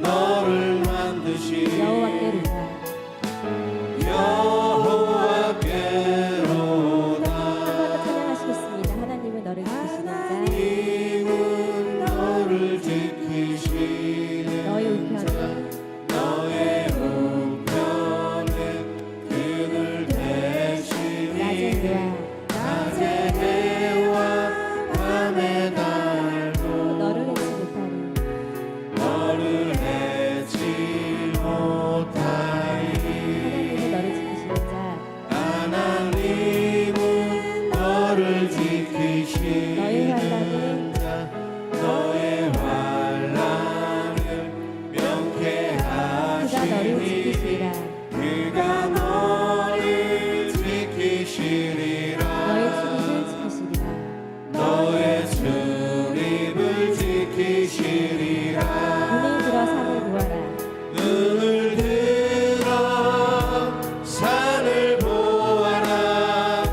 너를 만드신 여호와께로다. 한 번 더 찬양하시겠습니다. 하나님은 너를 지키시는 자, 하나님은 너를 지키시는 너의 우편에 너의 우편에 그늘 대시니 낮의 해와 밤의 달도 너를 해치 못하리. 하나님은 너를 지키시는 너의 자 너의 환난을 명쾌하시니 그가 너를 지키시리라. 너의 출입을 지키시리라. 눈을 들어 산을 보아라.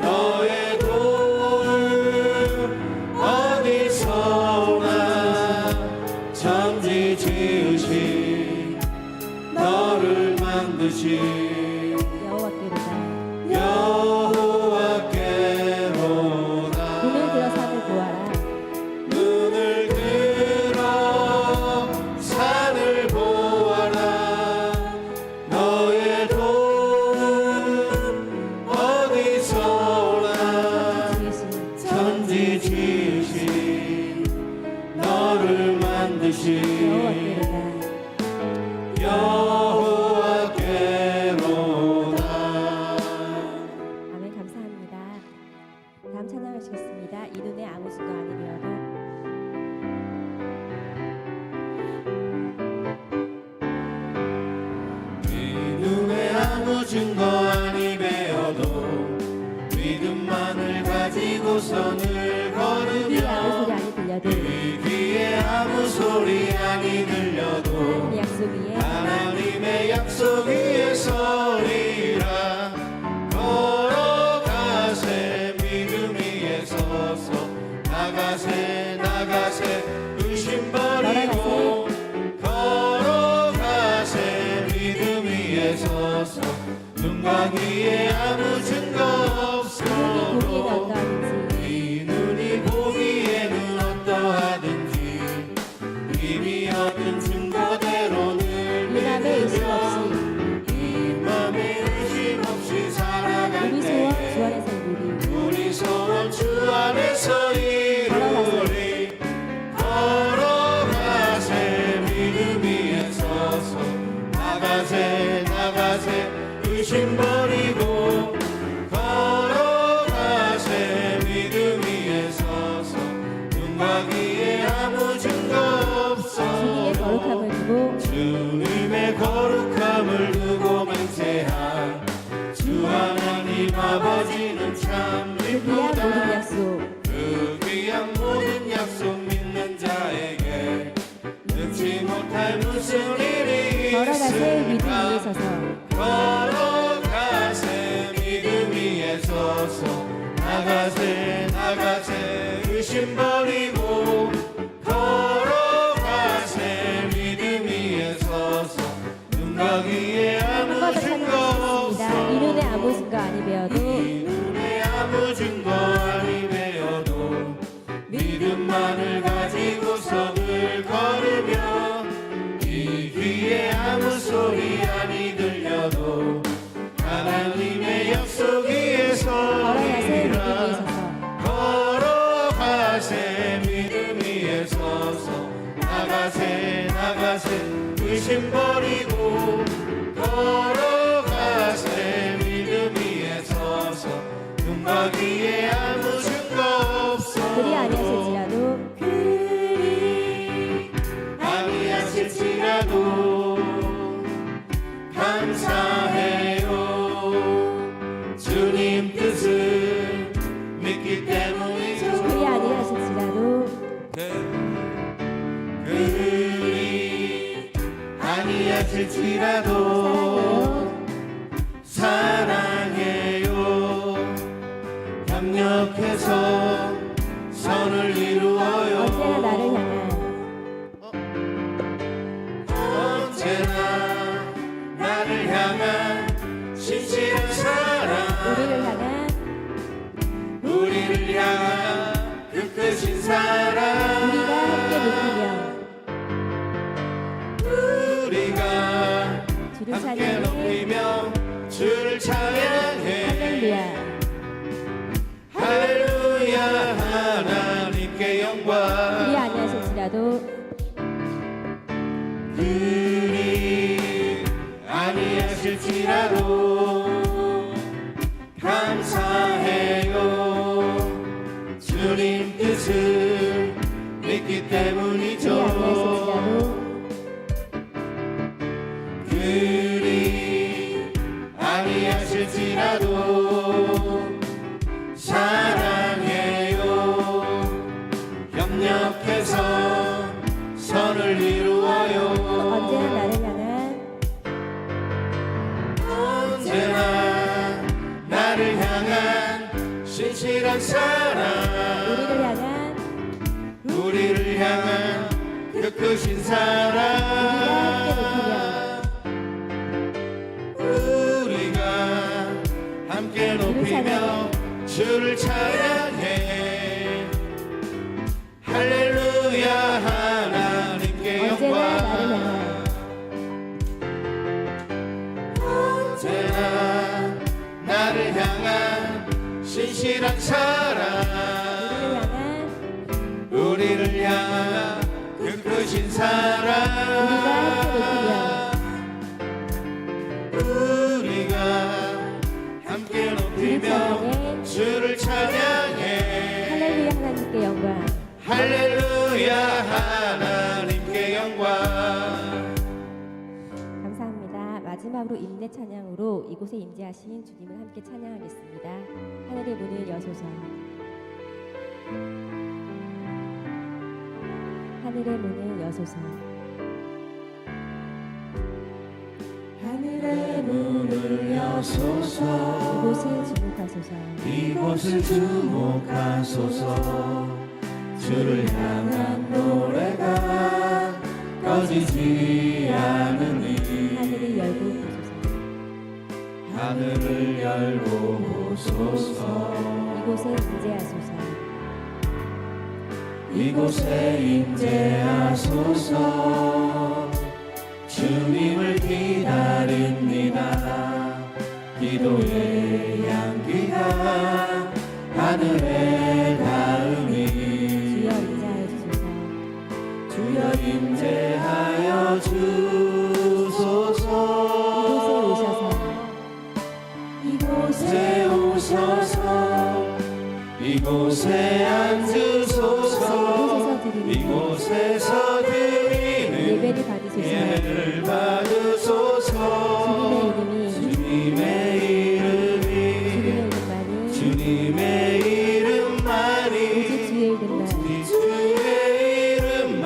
너의 도움 어디서 오나. 천지 지으신 너를 만드신 여호와께로다. 눈을 들어 산을 보아라. 너의 도움 어디서 오나. 천지 지으신 너를 만드신 여호와께로다. 아멘. 감사합니다. 다음 찬양하시겠습니다. 이 눈에 아무 수도 아니 되어도. 네 눈에 아무 증거 아니 배어도 믿음만을 가지고서 늘 귀에 아무 소리 걸으며 아니 들려도, 네 귀에 아무 소리 아니 들려도 하나님의 약속 하나님의 약속 위에 위에 서리라. 걸어가세 믿음 위에 서서 나가세 나가세 의심 버리고 걸어가세 믿음 위에 서서 눈과 귀에 아무 증거 없어도 이 눈이 보기에는 어떠하든지 이미 얻은 증거대로 늘 이 맘에 의심 없이, 이 맘에 의심 없이 살아갈 우리 소원 주 때 안에서 이루리. 우리 소원 주 안에서 이루리. 걸어가세 믿음 위에 서서 나가세 나가세 의심 버리고 걸어가세 믿음 위에 서서 눈과 귀에 아무 증거 주님의 없어도 거룩함을 두고 주님의 거룩함을 두고 맹세한 주 하나님 아버지는 참 그 귀한 모든 이쁘다. 약속, 그 귀한 모든 약속 믿는 자에게 능치 못할 무슨 일이 걸어가세 믿음 있을까. 위에 서서, 걸어가세 믿음 위에 서서 나가세 나가세 의심 버리고 걸어가세 믿음 위에 서서 눈과 귀에 아무 한 번 더 증거 찬양하시겠습니다. 이 눈에 없어 아무 증거 아니 배어도, 이 눈에 아무 증거 아니 배어도 믿음만을 가지고서 늘 걸으며 이 귀에 아무 소리 아니 들려도 하나님의 약속 위에 걸어가세 믿음 서리라. 걸어가세 믿음 위에 서서, 위에 서서 나가세 나가세 의심 버리고 걸어가세 믿음 위에 서서 눈과 귀에 아무 증거 없어. 그리 아니하실지라도 아니하실지라도 감사해요. 주님 뜻을 믿기 때문이죠. 그리 아니하실지라도 그리 아니하실지라도 사랑해요. 협력해서 선을 이루어요. 언제나 나를 향한 언제나 나를 향한 신실한 사랑 우리를 향한 그 크신 사랑 우리가 함께 높이며 우리가 함께 높이며 주를 찬양해 할렐루야 하나님께 영광 우리 아니하실지라도 그리 아니하실지라도 감사해요 주님 뜻을 믿기 때문이죠 그리 아니하실지라도 사랑해요 협력해서 선을 이루어요 언제나 나를 향한 신실한 사랑 우리를 향한 그 크신 사랑 우리가 함께 높이며 주를 찬양해 할렐루야 하나님께 영광 언제나 나를 향한 신실한 사랑 우리를 향한 그 크신 사랑 우리가 함께 높이며 주를 찬양해 할렐루야 하나님께 영광 할렐루야 하나님께 영광 감사합니다. 마지막으로 임내 찬양으로 이곳에 임재하신 주님을 함께 찬양하겠습니다. 하늘의 문을 여소서 하늘의 문을 여소서 하늘의 문을 여소서 이곳을 주목하소서 이곳을 주목하소서 주를 향한 노래가 꺼지지 않으니 하늘을 열고 보소서 하늘을 열고 보소서 이곳에 임재하소서 이곳에 임재하소서 주님을 기다립니다 기도의 향기가 하늘에 닿으니 주여 임재하여 주소서 이곳에 오셔서 이곳에 앉으소서 이곳에서 드리는 예배를 받으소서 주님의 이름만이 오직 주의 이름만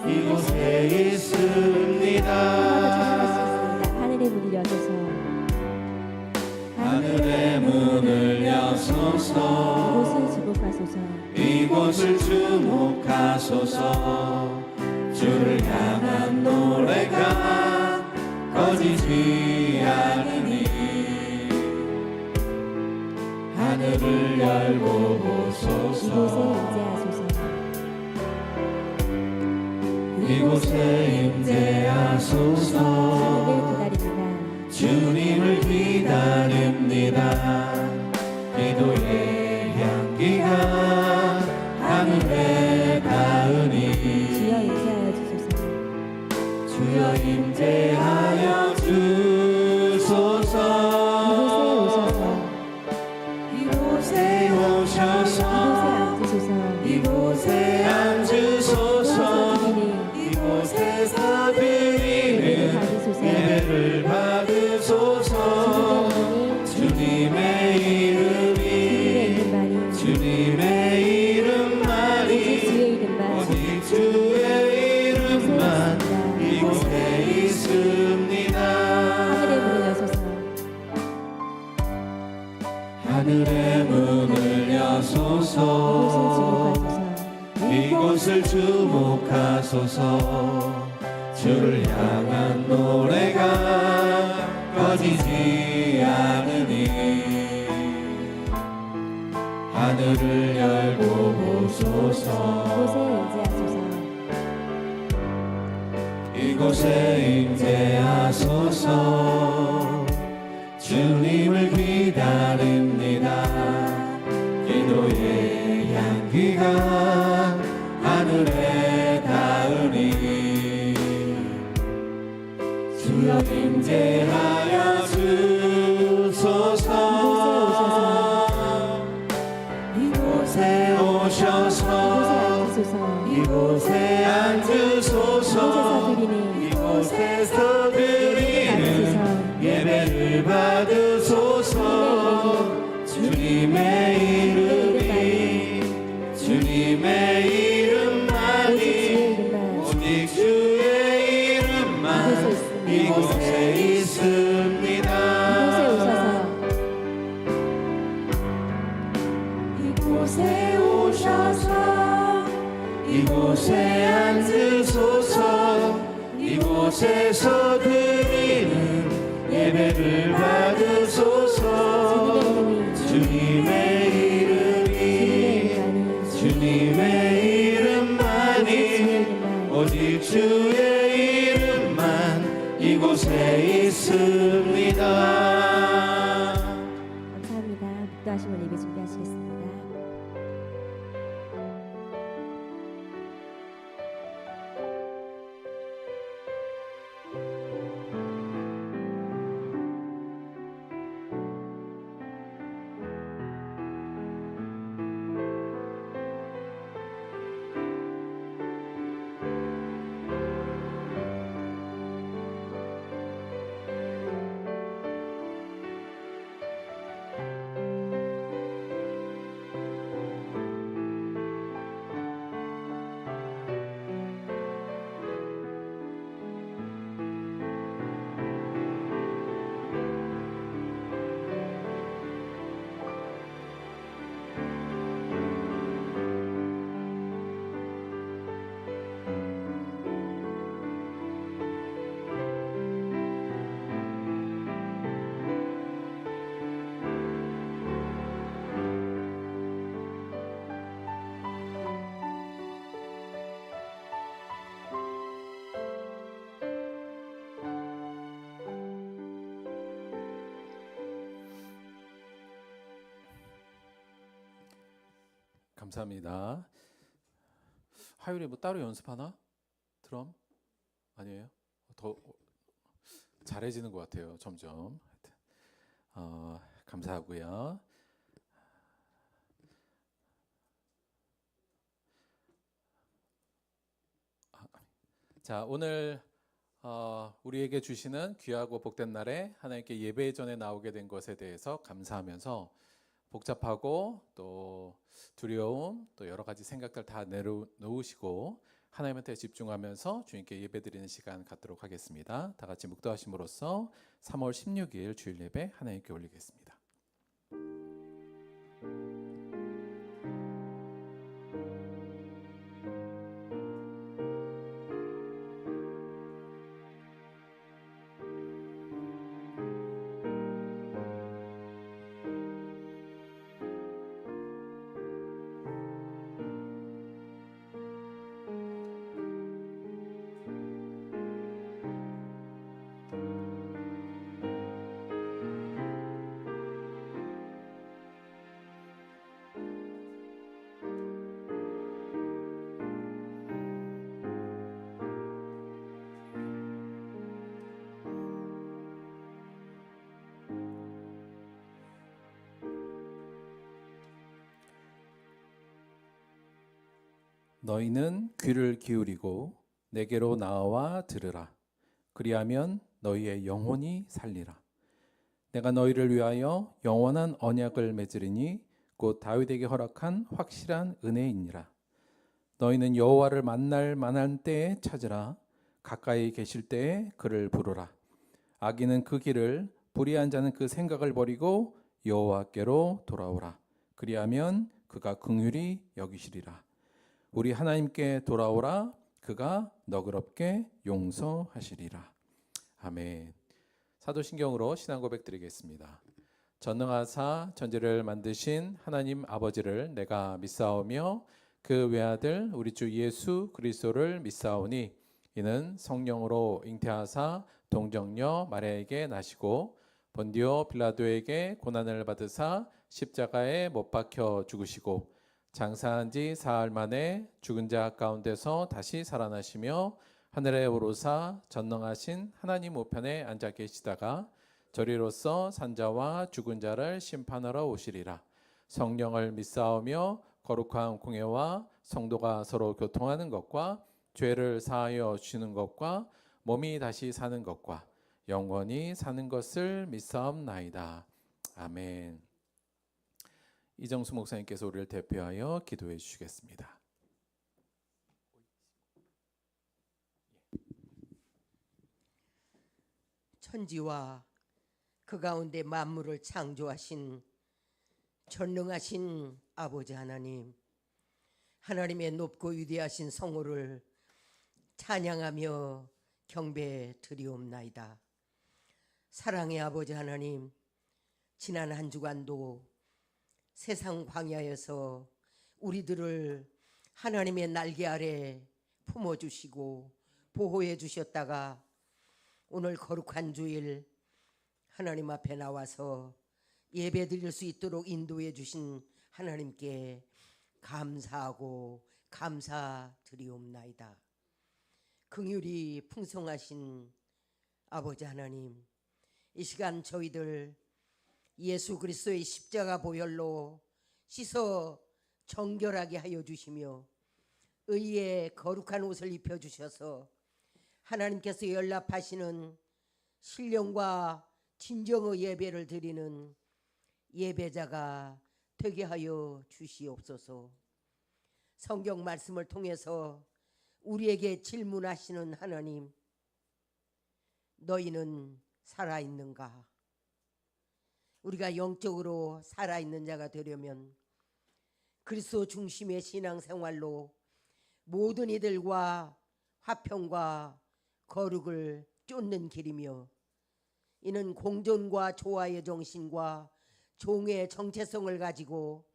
이곳에 있습니다 하늘의 문을 여소서 하늘의 문을 여소서 이곳을 주목하소서 주를 향한 노래가 꺼지지 않으니 하늘을 열고 보소서 이곳에 임재하소서 주님을 기다립니다 기도의 향기가 하늘에 닿으니 주여 임재하여 주소서 이곳에 오셔서 이곳에 앉으소서 이곳에서 드리는 예배를 받으소서 주님의 이름만이 오직 주의 이름만 이곳에 있습니다 하늘의 문을 여소서 이곳을 주목하소서 주를 향한 노래가 꺼지지 않으니 하늘을 열고 보소서. 이곳에 임재하소서. 주님을 기다립니다. 기도의 향기가 하늘에 닿으니 주여 임재하여 주소서. 이곳에 오셔서 이곳에 앉으소서. 이곳에서 드리는 예배를 받으소서. 주님의 이름만이 오직 주의 이름만 이곳에 있습니다. 이곳에 오셔서 이곳에 앉으소서. 이곳에서 드리는 예배를 받으소서. 주님의 이름만이 오직 주의 이름만 이곳에 있습니다. 감사합니다. 묵도하시면 예배 준비하시겠습니다. 감사합니다. 화요일에 뭐 따로 연습하나? 드럼? 아니에요? 더 잘해지는 것 같아요. 점점. 감사하고요. 자, 오늘 우리에게 주시는 귀하고 복된 날에 하나님께 예배 전에 나오게 된 것에 대해서 감사하면서 복잡하고 또 두려움 또 여러 가지 생각들 다 내려놓으시고 하나님한테 집중하면서 주님께 예배드리는 시간 갖도록 하겠습니다. 다 같이 묵도하심으로써 3월 16일 주일 예배 하나님께 올리겠습니다. 너희는 귀를 기울이고 내게로 나와 들으라. 그리하면 너희의 영혼이 살리라. 내가 너희를 위하여 영원한 언약을 맺으리니 곧 다윗에게 허락한 확실한 은혜이니라. 너희는 여호와를 만날 만한 때에 찾으라. 가까이 계실 때에 그를 부르라. 악인은 그 길을, 불의한 자는 그 생각을 버리고 여호와께로 돌아오라. 그리하면 그가 긍휼히 여기시리라. 우리 하나님께 돌아오라. 그가 너그럽게 용서하시리라. 아멘. 사도신경으로 신앙 고백 드리겠습니다. 전능하사 천지를 만드신 하나님 아버지를 내가 믿사오며 그 외아들 우리 주 예수 그리스도를 믿사오니 이는 성령으로 잉태하사 동정녀 마리아에게 나시고 본디오 빌라도에게 고난을 받으사 십자가에 못 박혀 죽으시고 장사한 지 사흘 만에 죽은 자 가운데서 다시 살아나시며 하늘에 오르사 전능하신 하나님 우편에 앉아 계시다가 저리로서 산자와 죽은 자를 심판하러 오시리라. 성령을 믿사오며 거룩한 공예와 성도가 서로 교통하는 것과 죄를 사하여 주시는 것과 몸이 다시 사는 것과 영원히 사는 것을 믿사옵나이다. 아멘. 이정수 목사님께서 우리를 대표하여 기도해 주시겠습니다. 천지와 그 가운데 만물을 창조하신 전능하신 아버지 하나님, 하나님의 높고 위대하신 성호를 찬양하며 경배 드리옵나이다. 사랑의 아버지 하나님, 지난 한 주간도 세상 광야에서 우리들을 하나님의 날개 아래 품어주시고 보호해 주셨다가 오늘 거룩한 주일 하나님 앞에 나와서 예배 드릴 수 있도록 인도해 주신 하나님께 감사하고 감사드리옵나이다. 긍휼이 풍성하신 아버지 하나님, 이 시간 저희들 예수 그리스도의 십자가 보혈로 씻어 정결하게 하여 주시며 의의 거룩한 옷을 입혀 주셔서 하나님께서 연락하시는 신령과 진정의 예배를 드리는 예배자가 되게 하여 주시옵소서. 성경 말씀을 통해서 우리에게 질문하시는 하나님, 너희는 살아있는가? 우리가 영적으로 살아있는 자가 되려면 그리스도 중심의 신앙생활로 모든 이들과 화평과 거룩을 쫓는 길이며, 이는 공존과 조화의 정신과 종의 정체성을 가지고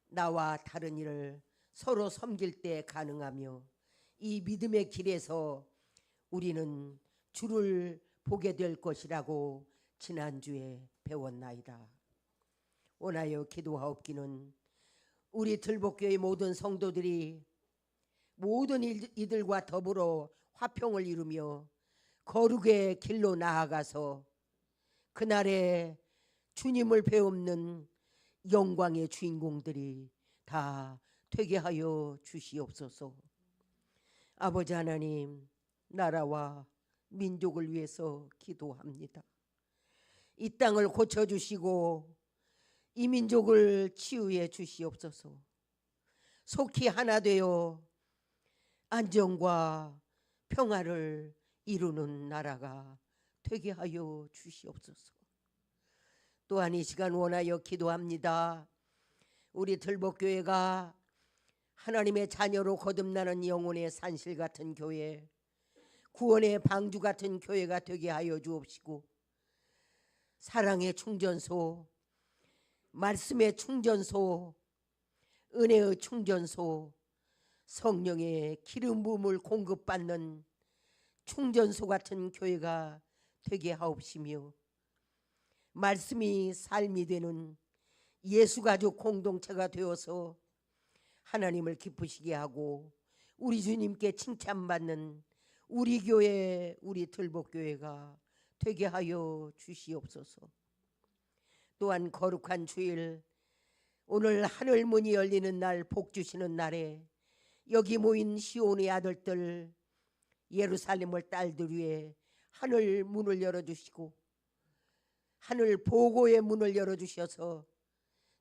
나와 다른 이를 서로 섬길 때 가능하며, 이 믿음의 길에서 우리는 주를 보게 될 것이라고 지난주에 배웠나이다. 원하여 기도하옵기는 우리 들복교의 모든 성도들이 모든 이들과 더불어 화평을 이루며 거룩의 길로 나아가서 그날에 주님을 배움는 영광의 주인공들이 다 되게 하여 주시옵소서. 아버지 하나님, 나라와 민족을 위해서 기도합니다. 이 땅을 고쳐주시고 이 민족을 치유해 주시옵소서. 속히 하나 되어 안정과 평화를 이루는 나라가 되게 하여 주시옵소서. 또한 이 시간 원하여 기도합니다. 우리 들복교회가 하나님의 자녀로 거듭나는 영혼의 산실 같은 교회, 구원의 방주 같은 교회가 되게 하여 주옵시고, 사랑의 충전소, 말씀의 충전소, 은혜의 충전소, 성령의 기름 부음을 공급받는 충전소 같은 교회가 되게 하옵시며, 말씀이 삶이 되는 예수가족 공동체가 되어서 하나님을 기쁘시게 하고 우리 주님께 칭찬받는 우리 교회, 우리 들복교회가 되게 하여 주시옵소서. 또한 거룩한 주일, 오늘 하늘 문이 열리는 날, 복 주시는 날에 여기 모인 시온의 아들들, 예루살렘을 딸들 위해 하늘 문을 열어주시고 하늘 보고의 문을 열어주셔서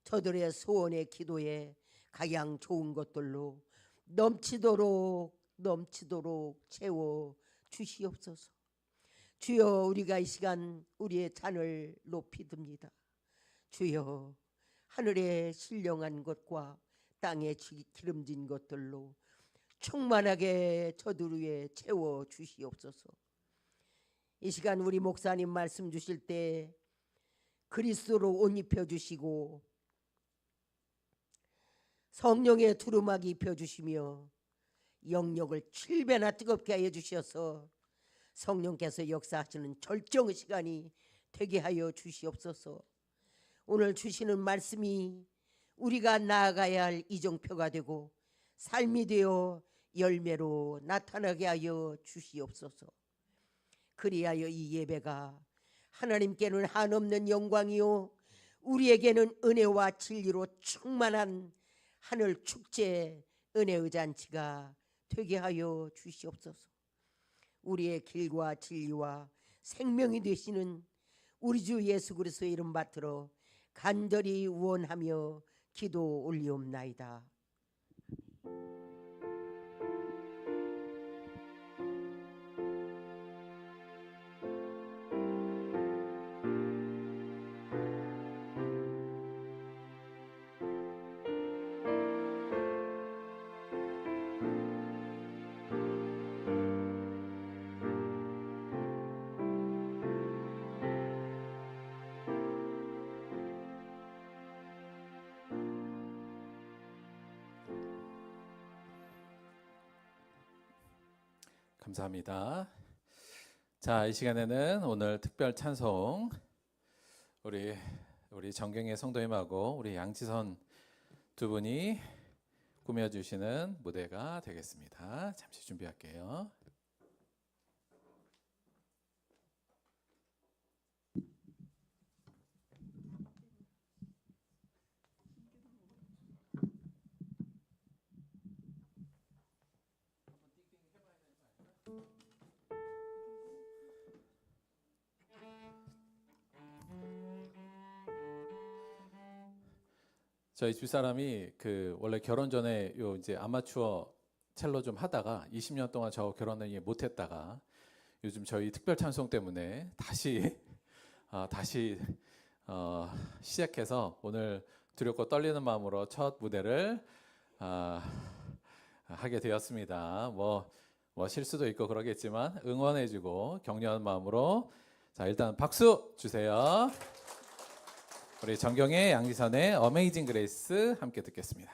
저들의 소원의 기도에 가장 좋은 것들로 넘치도록 채워 주시옵소서. 주여, 우리가 이 시간 우리의 잔을 높이 듭니다. 주여, 하늘의 신령한 것과 땅에 기름진 것들로 충만하게 저들 위에 채워 주시옵소서. 이 시간 우리 목사님 말씀 주실 때 그리스도로 옷 입혀 주시고 성령의 두루마기 입혀 주시며 영역을 7배나 뜨겁게 하여 주셔서 성령께서 역사하시는 절정의 시간이 되게 하여 주시옵소서. 오늘 주시는 말씀이 우리가 나아가야 할 이정표가 되고 삶이 되어 열매로 나타나게 하여 주시옵소서. 그리하여 이 예배가 하나님께는 한없는 영광이요 우리에게는 은혜와 진리로 충만한 하늘 축제 은혜의 잔치가 되게 하여 주시옵소서. 우리의 길과 진리와 생명이 되시는 우리 주 예수 그리스도의 이름 받들어 간절히 원하며 기도 올리옵나이다. 감사합니다. 자, 이 시간에는 오늘 특별 찬송 우리 정경의 성도님하고 우리 양지선 두 분이 꾸며주시는 무대가 되겠습니다. 잠시 준비할게요. 저희 집사람이 원래 결혼 전에 요 이제 아마추어 첼로 좀 하다가 20년 동안 저 결혼을 못 했다가 요즘 저희 특별 찬송 때문에 다시 시작해서 오늘 두렵고 떨리는 마음으로 첫 무대를 하게 되었습니다. 뭐 실수도 있고 그러겠지만 응원해주고 격려하는 마음으로 자 일단 박수 주세요. 우리 정경의 양지선의 어메이징 그레이스 함께 듣겠습니다.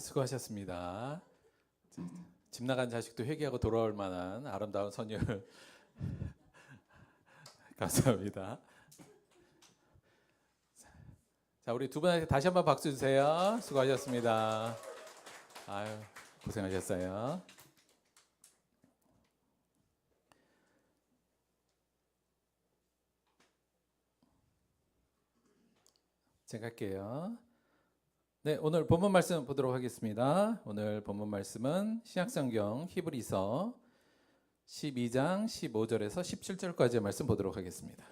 수고하셨습니다. 집 나간 자식도 회개하고 돌아올 만한 아름다운 선율 감사합니다. 자, 우리 두 분한테 다시 한번 박수 주세요. 수고하셨습니다. 아유, 고생하셨어요. 제가 할게요. 네, 오늘 본문 말씀 보도록 하겠습니다. 오늘 본문 말씀은 신약성경 히브리서 12장 15절에서 17절까지의 말씀 보도록 하겠습니다.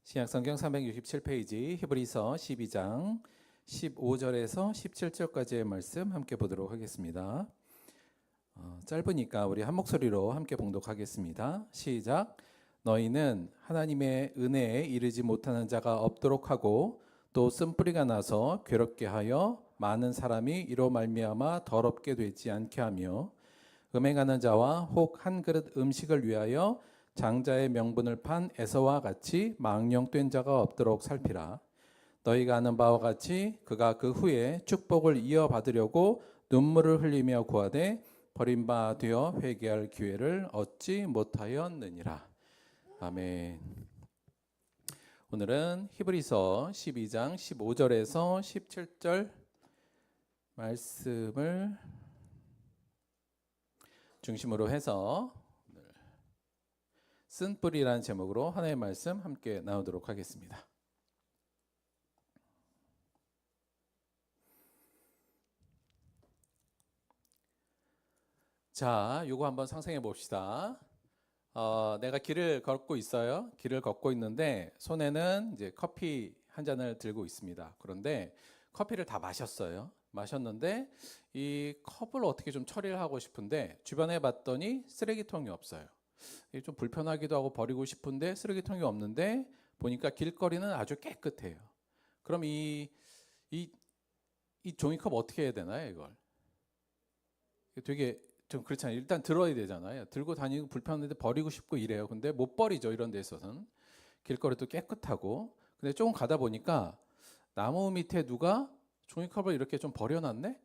신약성경 367페이지 히브리서 12장 15절에서 17절까지의 말씀 함께 보도록 하겠습니다. 짧으니까 우리 한 목소리로 함께 봉독하겠습니다. 시작. 너희는 하나님의 은혜에 이르지 못하는 자가 없도록 하고 또 쓴뿌리가 나서 괴롭게 하여 많은 사람이 이로 말미암아 더럽게 되지 않게 하며 음행하는 자와 혹 한 그릇 음식을 위하여 장자의 명분을 판 에서와 같이 망령된 자가 없도록 살피라. 너희가 아는 바와 같이 그가 그 후에 축복을 이어받으려고 눈물을 흘리며 구하되 버림바 되어 회개할 기회를 얻지 못하였느니라. 아멘. 오늘은 히브리서 12장 15절에서 17절 말씀을 중심으로 해서 쓴뿌리라는 제목으로 하나의 말씀 함께 나누도록 하겠습니다. 자, 요거 한번 상상해 봅시다. 내가 길을 걷고 있어요. 길을 걷고 있는데 손에는 이제 커피 한 잔을 들고 있습니다. 그런데 커피를 다 마셨어요. 마셨는데 이 컵을 어떻게 좀 처리를 하고 싶은데 주변에 봤더니 쓰레기통이 없어요. 좀 불편하기도 하고 버리고 싶은데 쓰레기통이 없는데 보니까 길거리는 아주 깨끗해요. 그럼 이 종이컵 어떻게 해야 되나요, 이걸? 되게 좀 그렇잖아요. 일단 들어야 되잖아요. 들고 다니고 불편한데 버리고 싶고 이래요. 근데 못 버리죠, 이런 데 있어서는. 길거리도 깨끗하고. 근데 조금 가다 보니까 나무 밑에 누가 종이컵을 이렇게 좀 버려놨네?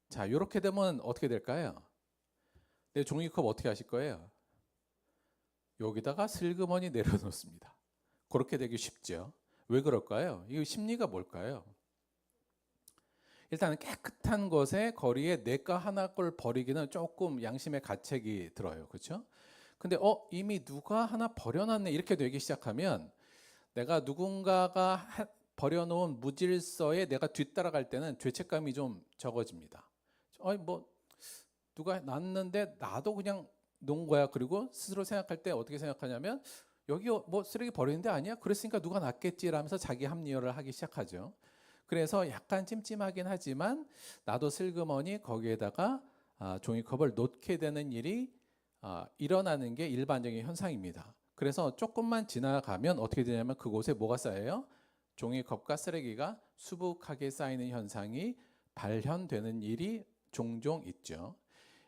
자, 이렇게 되면 어떻게 될까요? 내 종이컵 어떻게 하실 거예요? 여기다가 슬그머니 내려놓습니다. 그렇게 되기 쉽죠. 왜 그럴까요? 이 심리가 뭘까요? 일단 깨끗한 것에 거리에 내가 하나 걸 버리기는 조금 양심의 가책이 들어요. 그렇죠? 근데 이미 누가 하나 버려놨네 이렇게 되기 시작하면 내가 누군가가 버려놓은 무질서에 내가 뒤따라갈 때는 죄책감이 좀 적어집니다. 뭐 누가 놨는데 나도 그냥 놓은 거야. 그리고 스스로 생각할 때 어떻게 생각하냐면 여기 뭐 쓰레기 버리는 데 아니야? 그랬으니까 누가 놨겠지라면서 자기 합리화를 하기 시작하죠. 그래서 약간 찜찜하긴 하지만 나도 슬그머니 거기에다가 종이컵을 놓게 되는 일이 일어나는 게 일반적인 현상입니다. 그래서 조금만 지나가면 어떻게 되냐면 그곳에 뭐가 쌓여요? 종이컵과 쓰레기가 수북하게 쌓이는 현상이 발현되는 일이 종종 있죠.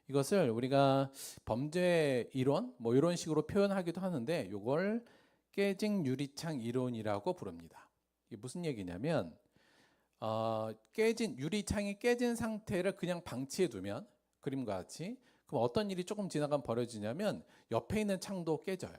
이것을 우리가 범죄 이론 뭐 이런 식으로 표현하기도 하는데 이걸 깨진 유리창 이론이라고 부릅니다. 이게 무슨 얘기냐면 깨진 유리창이 깨진 상태를 그냥 방치해 두면 그림과 같이 그럼 어떤 일이 조금 지나가면 벌어지냐면 옆에 있는 창도 깨져요.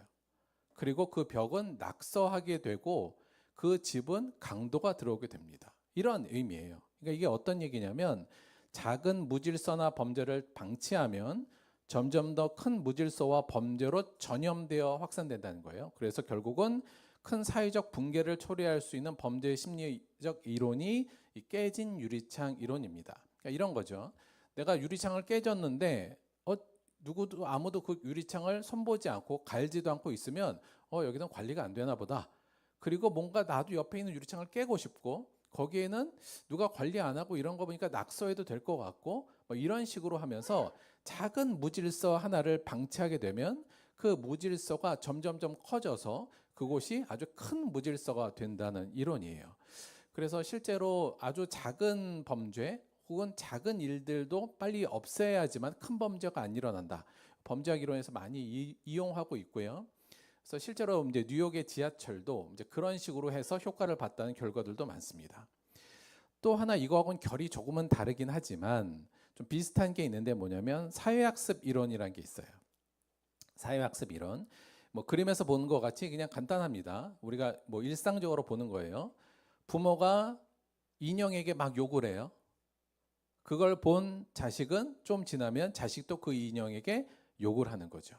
그리고 그 벽은 낙서하게 되고 그 집은 강도가 들어오게 됩니다. 이런 의미예요. 그러니까 이게 어떤 얘기냐면 작은 무질서나 범죄를 방치하면 점점 더 큰 무질서와 범죄로 전염되어 확산된다는 거예요. 그래서 결국은 큰 사회적 붕괴를 초래할 수 있는 범죄 심리적 이론이 이 깨진 유리창 이론입니다. 그러니까 이런 거죠. 내가 유리창을 깨졌는데 누구도 아무도 그 유리창을 손보지 않고 갈지도 않고 있으면 여기는 관리가 안 되나 보다. 그리고 뭔가 나도 옆에 있는 유리창을 깨고 싶고 거기에는 누가 관리 안 하고 이런 거 보니까 낙서해도 될 것 같고 뭐 이런 식으로 하면서 작은 무질서 하나를 방치하게 되면 그 무질서가 점점점 커져서 그곳이 아주 큰 무질서가 된다는 이론이에요. 그래서 실제로 아주 작은 범죄 혹은 작은 일들도 빨리 없애야지만 큰 범죄가 안 일어난다. 범죄학 이론에서 많이 이용하고 있고요. 그래서 실제로 이제 뉴욕의 지하철도 이제 그런 식으로 해서 효과를 봤다는 결과들도 많습니다. 또 하나 이거하고는 결이 조금은 다르긴 하지만 좀 비슷한 게 있는데 뭐냐면 사회학습 이론이라는 게 있어요. 사회학습 이론. 뭐 그림에서 보는 것 같이 그냥 간단합니다. 우리가 뭐 일상적으로 보는 거예요. 부모가 인형에게 막 욕을 해요. 그걸 본 자식은 좀 지나면 자식도 그 인형에게 욕을 하는 거죠.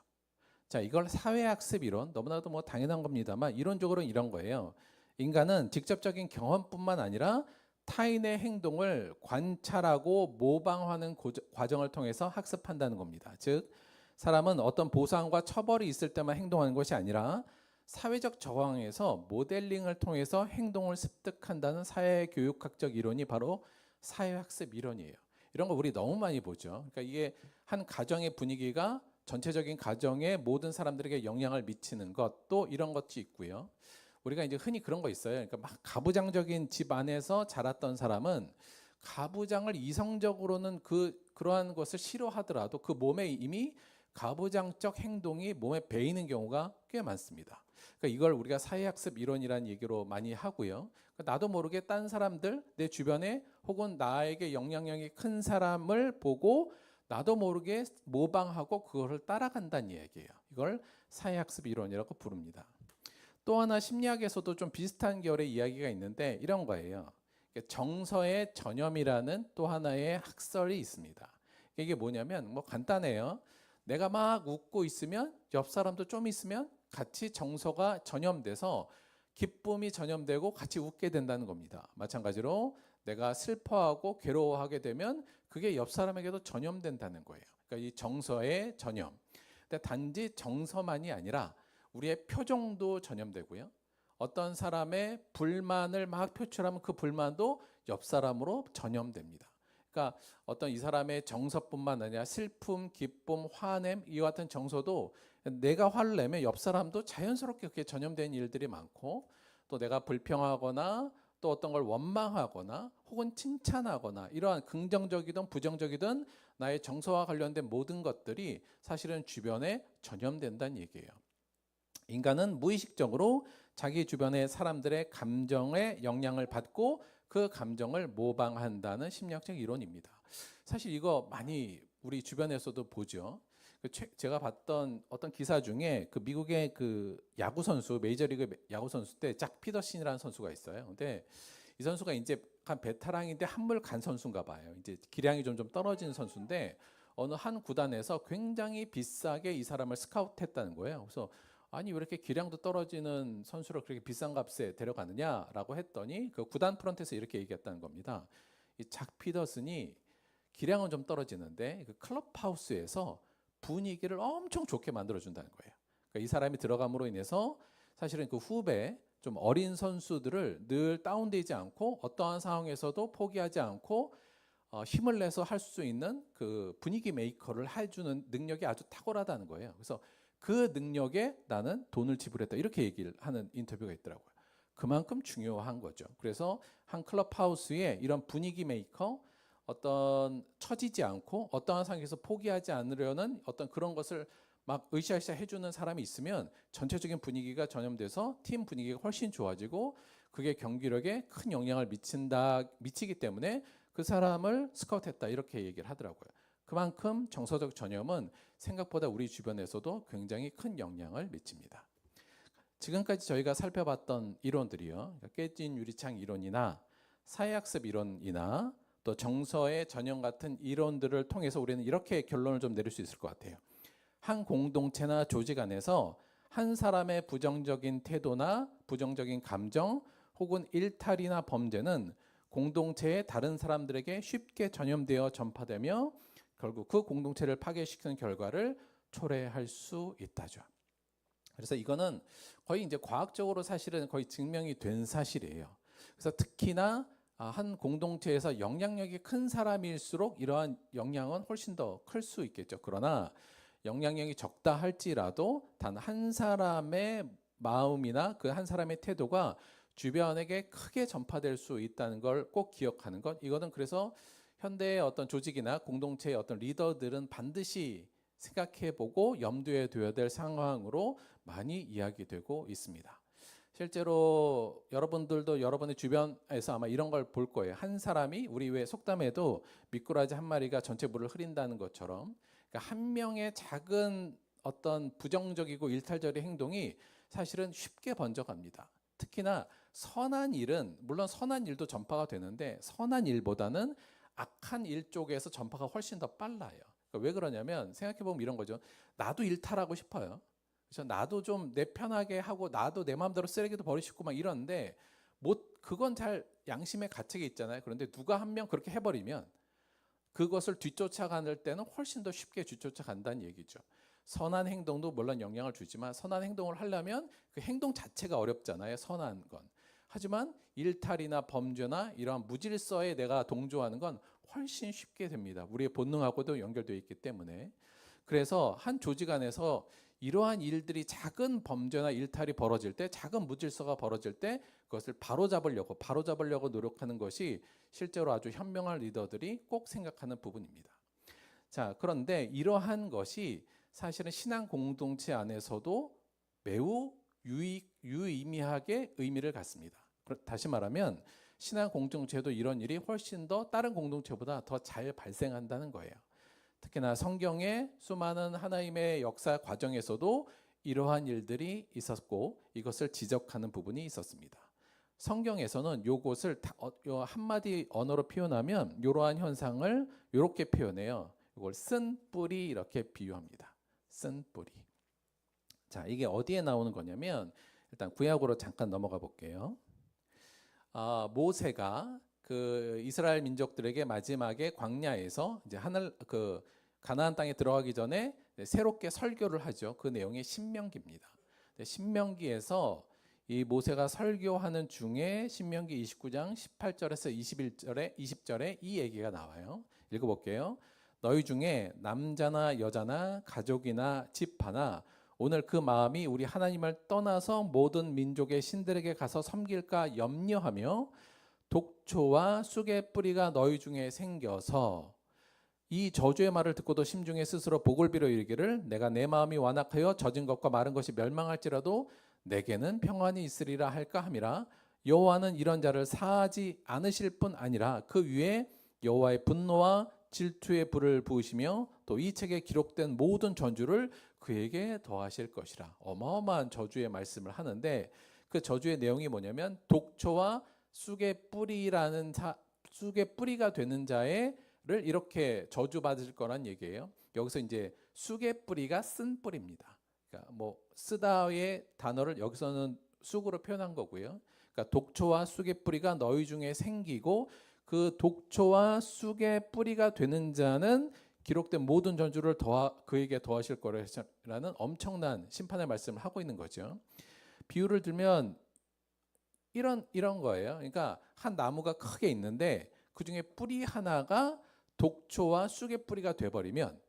자, 이걸 사회학습 이론, 너무나도 뭐 당연한 겁니다만 이론적으로는 이런 거예요. 인간은 직접적인 경험뿐만 아니라 타인의 행동을 관찰하고 모방하는 과정을 통해서 학습한다는 겁니다. 즉, 사람은 어떤 보상과 처벌이 있을 때만 행동하는 것이 아니라 사회적 저항에서 모델링을 통해서 행동을 습득한다는 사회교육학적 이론이 바로 사회학습 이론이에요. 이런 거 우리 너무 많이 보죠. 그러니까 이게 한 가정의 분위기가 전체적인 가정의 모든 사람들에게 영향을 미치는 것, 또 이런 것도 있고요. 우리가 이제 흔히 그런 거 있어요. 그러니까 막 가부장적인 집 안에서 자랐던 사람은 가부장을 이성적으로는 그러한 것을 싫어하더라도 그 몸에 이미 가부장적 행동이 몸에 배이는 경우가 꽤 많습니다. 그러니까 이걸 우리가 사회학습 이론이라는 얘기로 많이 하고요. 그러니까 나도 모르게 딴 사람들, 내 주변에 혹은 나에게 영향력이 큰 사람을 보고 나도 모르게 모방하고 그거를 따라간다는 얘기예요. 이걸 사회학습 이론이라고 부릅니다. 또 하나 심리학에서도 좀 비슷한 결의 이야기가 있는데 이런 거예요. 정서의 전염이라는 또 하나의 학설이 있습니다. 이게 뭐냐면 뭐 간단해요. 내가 막 웃고 있으면 옆 사람도 좀 있으면 같이 정서가 전염돼서 기쁨이 전염되고 같이 웃게 된다는 겁니다. 마찬가지로 내가 슬퍼하고 괴로워하게 되면 그게 옆 사람에게도 전염된다는 거예요. 그러니까 이 정서의 전염. 근데 단지 정서만이 아니라 우리의 표정도 전염되고요. 어떤 사람의 불만을 막 표출하면 그 불만도 옆 사람으로 전염됩니다. 그러니까 어떤 이 사람의 정서뿐만 아니라 슬픔, 기쁨, 화냄 이와 같은 정서도 내가 화를 내면 옆 사람도 자연스럽게 그렇게 전염되는 일들이 많고 또 내가 불평하거나 또 어떤 걸 원망하거나 혹은 칭찬하거나 이러한 긍정적이든 부정적이든 나의 정서와 관련된 모든 것들이 사실은 주변에 전염된다는 얘기예요. 인간은 무의식적으로 자기 주변의 사람들의 감정에 영향을 받고 그 감정을 모방한다는 심리학적 이론입니다. 사실 이거 많이 우리 주변에서도 보죠. 제가 봤던 어떤 기사 중에 그 미국의 그 야구 선수, 메이저리그 야구 선수 때 잭 피더슨이라는 선수가 있어요. 근데 이 선수가 이제 한 베테랑인데 한물 간 선수인가 봐요. 이제 기량이 좀 떨어진 선수인데 어느 한 구단에서 굉장히 비싸게 이 사람을 스카우트했다는 거예요. 그래서 아니 왜 이렇게 기량도 떨어지는 선수를 그렇게 비싼 값에 데려가느냐라고 했더니 그 구단 프런트에서 이렇게 얘기했다는 겁니다. 이 잭 피더슨이 기량은 좀 떨어지는데 그 클럽하우스에서 분위기를 엄청 좋게 만들어준다는 거예요. 그러니까 이 사람이 들어감으로 인해서 사실은 그 후배 좀 어린 선수들을 늘 다운되지 않고 어떠한 상황에서도 포기하지 않고 힘을 내서 할 수 있는 그 분위기 메이커를 해주는 능력이 아주 탁월하다는 거예요. 그래서 그 능력에 나는 돈을 지불했다 이렇게 얘기를 하는 인터뷰가 있더라고요. 그만큼 중요한 거죠. 그래서 한 클럽하우스에 이런 분위기 메이커 어떤 처지지 않고 어떠한 상황에서 포기하지 않으려는 어떤 그런 것을 막 으쌰으쌰 해주는 사람이 있으면 전체적인 분위기가 전염돼서 팀 분위기가 훨씬 좋아지고 그게 경기력에 큰 영향을 미치기 때문에 그 사람을 스카우트했다 이렇게 얘기를 하더라고요. 그만큼 정서적 전염은 생각보다 우리 주변에서도 굉장히 큰 영향을 미칩니다. 지금까지 저희가 살펴봤던 이론들이요. 그러니까 깨진 유리창 이론이나 사회학습 이론이나 또 정서의 전형 같은 이론들을 통해서 우리는 이렇게 결론을 좀 내릴 수 있을 것 같아요. 한 공동체나 조직 안에서 한 사람의 부정적인 태도나 부정적인 감정 혹은 일탈이나 범죄는 공동체의 다른 사람들에게 쉽게 전염되어 전파되며 결국 그 공동체를 파괴시키는 결과를 초래할 수 있다죠. 그래서 이거는 거의 이제 과학적으로 사실은 거의 증명이 된 사실이에요. 그래서 특히나 한 공동체에서 영향력이 큰 사람일수록 이러한 영향은 훨씬 더 클 수 있겠죠. 그러나 영향력이 적다 할지라도 단 한 사람의 마음이나 그 한 사람의 태도가 주변에게 크게 전파될 수 있다는 걸 꼭 기억하는 것. 이거는 그래서 현대의 어떤 조직이나 공동체의 어떤 리더들은 반드시 생각해보고 염두에 둬야 될 상황으로 많이 이야기되고 있습니다. 실제로 여러분들도 여러분의 주변에서 아마 이런 걸 볼 거예요. 한 사람이 우리 왜 속담에도 미꾸라지 한 마리가 전체 물을 흐린다는 것처럼, 그러니까 한 명의 작은 어떤 부정적이고 일탈적인 행동이 사실은 쉽게 번져갑니다. 특히나 선한 일은 물론 선한 일도 전파가 되는데 선한 일보다는 악한 일 쪽에서 전파가 훨씬 더 빨라요. 그러니까 왜 그러냐면 생각해 보면 이런 거죠. 나도 일탈하고 싶어요. 그래서 나도 좀 내 편하게 하고 나도 내 마음대로 쓰레기도 버리시고 막 이러는데 그건 잘 양심의 가책이 있잖아요. 그런데 누가 한 명 그렇게 해버리면 그것을 뒤쫓아갈 때는 훨씬 더 쉽게 뒤쫓아간다는 얘기죠. 선한 행동도 물론 영향을 주지만 선한 행동을 하려면 그 행동 자체가 어렵잖아요. 선한 건. 하지만 일탈이나 범죄나 이러한 무질서에 내가 동조하는 건 훨씬 쉽게 됩니다. 우리의 본능하고도 연결되어 있기 때문에. 그래서 한 조직 안에서 이러한 일들이 작은 범죄나 일탈이 벌어질 때, 작은 무질서가 벌어질 때 그것을 바로잡으려고 노력하는 것이 실제로 아주 현명한 리더들이 꼭 생각하는 부분입니다. 자, 그런데 이러한 것이 사실은 신앙 공동체 안에서도 매우 유의미하게 의미를 갖습니다. 다시 말하면 신앙 공동체도 이런 일이 훨씬 더 다른 공동체보다 더 잘 발생한다는 거예요. 특히나 성경의 수많은 하나님의 역사 과정에서도 이러한 일들이 있었고 이것을 지적하는 부분이 있었습니다. 성경에서는 요것을 한마디 언어로 표현하면 이러한 현상을 이렇게 표현해요. 이걸 쓴 뿌리 이렇게 비유합니다. 쓴 뿌리. 자, 이게 어디에 나오는 거냐면 일단 구약으로 잠깐 넘어가 볼게요. 모세가 그 이스라엘 민족들에게 마지막에 광야에서 이제 가나안 땅에 들어가기 전에 새롭게 설교를 하죠. 그 내용이 신명기입니다. 신명기에서 이 모세가 설교하는 중에 신명기 29장 18절에서 20절에 이 얘기가 나와요. 읽어볼게요. 너희 중에 남자나 여자나 가족이나 집 하나 오늘 그 마음이 우리 하나님을 떠나서 모든 민족의 신들에게 가서 섬길까 염려하며 독초와 쑥의 뿌리가 너희 중에 생겨서 이 저주의 말을 듣고도 심중에 스스로 복을 빌어 이르기를 내가 내 마음이 완악하여 젖은 것과 마른 것이 멸망할지라도 내게는 평안이 있으리라 할까 함이라. 여호와는 이런 자를 사하지 않으실 뿐 아니라 그 위에 여호와의 분노와 질투의 불을 부으시며 또 이 책에 기록된 모든 전주를 그에게 더하실 것이라. 어마어마한 저주의 말씀을 하는데 그 저주의 내용이 뭐냐면 독초와 쑥의 뿌리가 되는 자를 이렇게 저주받을 거란 얘기예요. 여기서 이제 쑥의 뿌리가 쓴 뿌리입니다. 그러니까 뭐 쓰다의 단어를 여기서는 쑥으로 표현한 거고요. 그러니까 독초와 쑥의 뿌리가 너희 중에 생기고 그 독초와 쑥의 뿌리가 되는 자는 기록된 모든 전주를 그에게 더하실 거라는 엄청난 심판의 말씀을 하고 있는 거죠. 비유를 들면 이런 거예요. 그러니까 한 나무가 크게 있는데 그 중에 뿌리 하나가 독초와 쑥의 뿌리가 돼버리면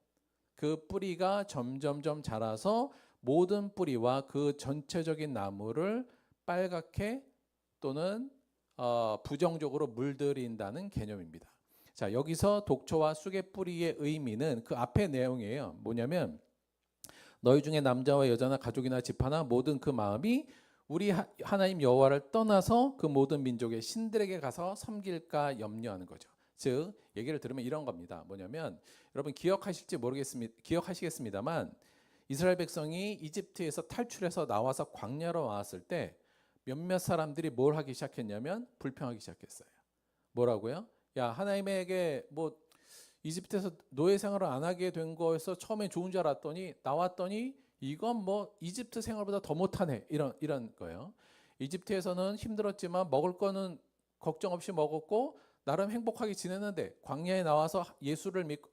그 뿌리가 점점점 자라서 모든 뿌리와 그 전체적인 나무를 빨갛게 또는 부정적으로 물들인다는 개념입니다. 자, 여기서 독초와 쑥의 뿌리의 의미는 그 앞의 내용이에요. 뭐냐면 너희 중에 남자와 여자나 가족이나 집 하나 모든 그 마음이 우리 하나님 여호와를 떠나서 그 모든 민족의 신들에게 가서 섬길까 염려하는 거죠. 즉 얘기를 들으면 이런 겁니다. 뭐냐면 여러분 기억하시겠습니다만 이스라엘 백성이 이집트에서 탈출해서 나와서 광야로 나왔을 때 몇몇 사람들이 뭘 하기 시작했냐면 불평하기 시작했어요. 뭐라고요? 야, 하나님에게 뭐 이집트에서 노예 생활을 안 하게 된 거에서 처음에 좋은 줄 알았더니 나왔더니 이건 뭐 이집트 생활보다 더 못하네 이런 거예요. 이집트에서는 힘들었지만 먹을 거는 걱정 없이 먹었고 나름 행복하게 지냈는데 광야에 나와서 예수를 믿고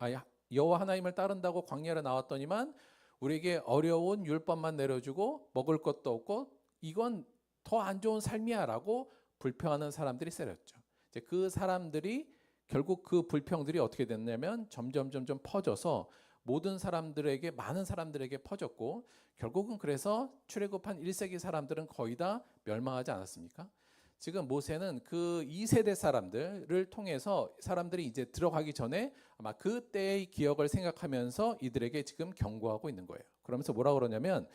여호와 하나님을 따른다고 광야에 나왔더니만 우리에게 어려운 율법만 내려주고 먹을 것도 없고 이건 더 안 좋은 삶이야라고 불평하는 사람들이 세렸죠. 이제 그 사람들이 결국 그 불평들이 어떻게 됐냐면 점점 퍼져서 모든 사람들에게, 많은 사람들에게 퍼졌고, 결국은 그래서 출애굽한 1세기 사람들은 거의 다 멸망하지 않았습니까? 지금 모세는 그 2세대 사람들을 통해서 사람들이 이제 들어가기 전에 아마 그때의 기억을 생각하면서 이들에게 지금 경고하고 있는 거예요. 그러면서 뭐라 그러냐면,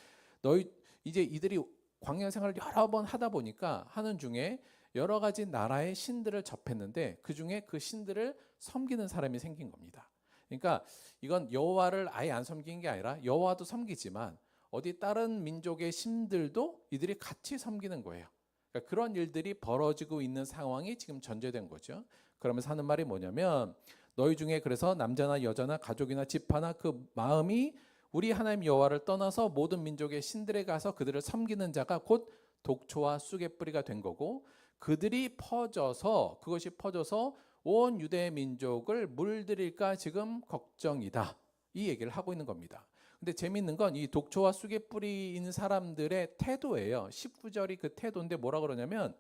너희 이제 이들이 광야 생활을 여러 번 하다 보니까 하는 중에 여러 가지 나라의 신들을 접했는데 그 중에 그 신들을 섬기는 사람이 생긴 겁니다. 그러니까 이건 여호와를 아예 안 섬기는 게 아니라 여호와도 섬기지만 어디 다른 민족의 신들도 이들이 같이 섬기는 거예요. 그러니까 그런 일들이 벌어지고 있는 상황이 지금 전제된 거죠. 그러면서 하는 말이 뭐냐면, 너희 중에 그래서 남자나 여자나 가족이나 집하나 그 마음이 우리 하나님 여호와를 떠나서 모든 민족의 신들에 가서 그들을 섬기는 자가 곧 독초와 쑥의 뿌리가 된 거고, 그것이 퍼져서 온 유대 민족을 물들일까 지금 걱정이다, 이 얘기를 하고 있는 겁니다. 근데 재미있는 건 이 독초와 쑥의 뿌리인 사람들의 태도예요. 19절이 그 태도인데 뭐라 그러냐면,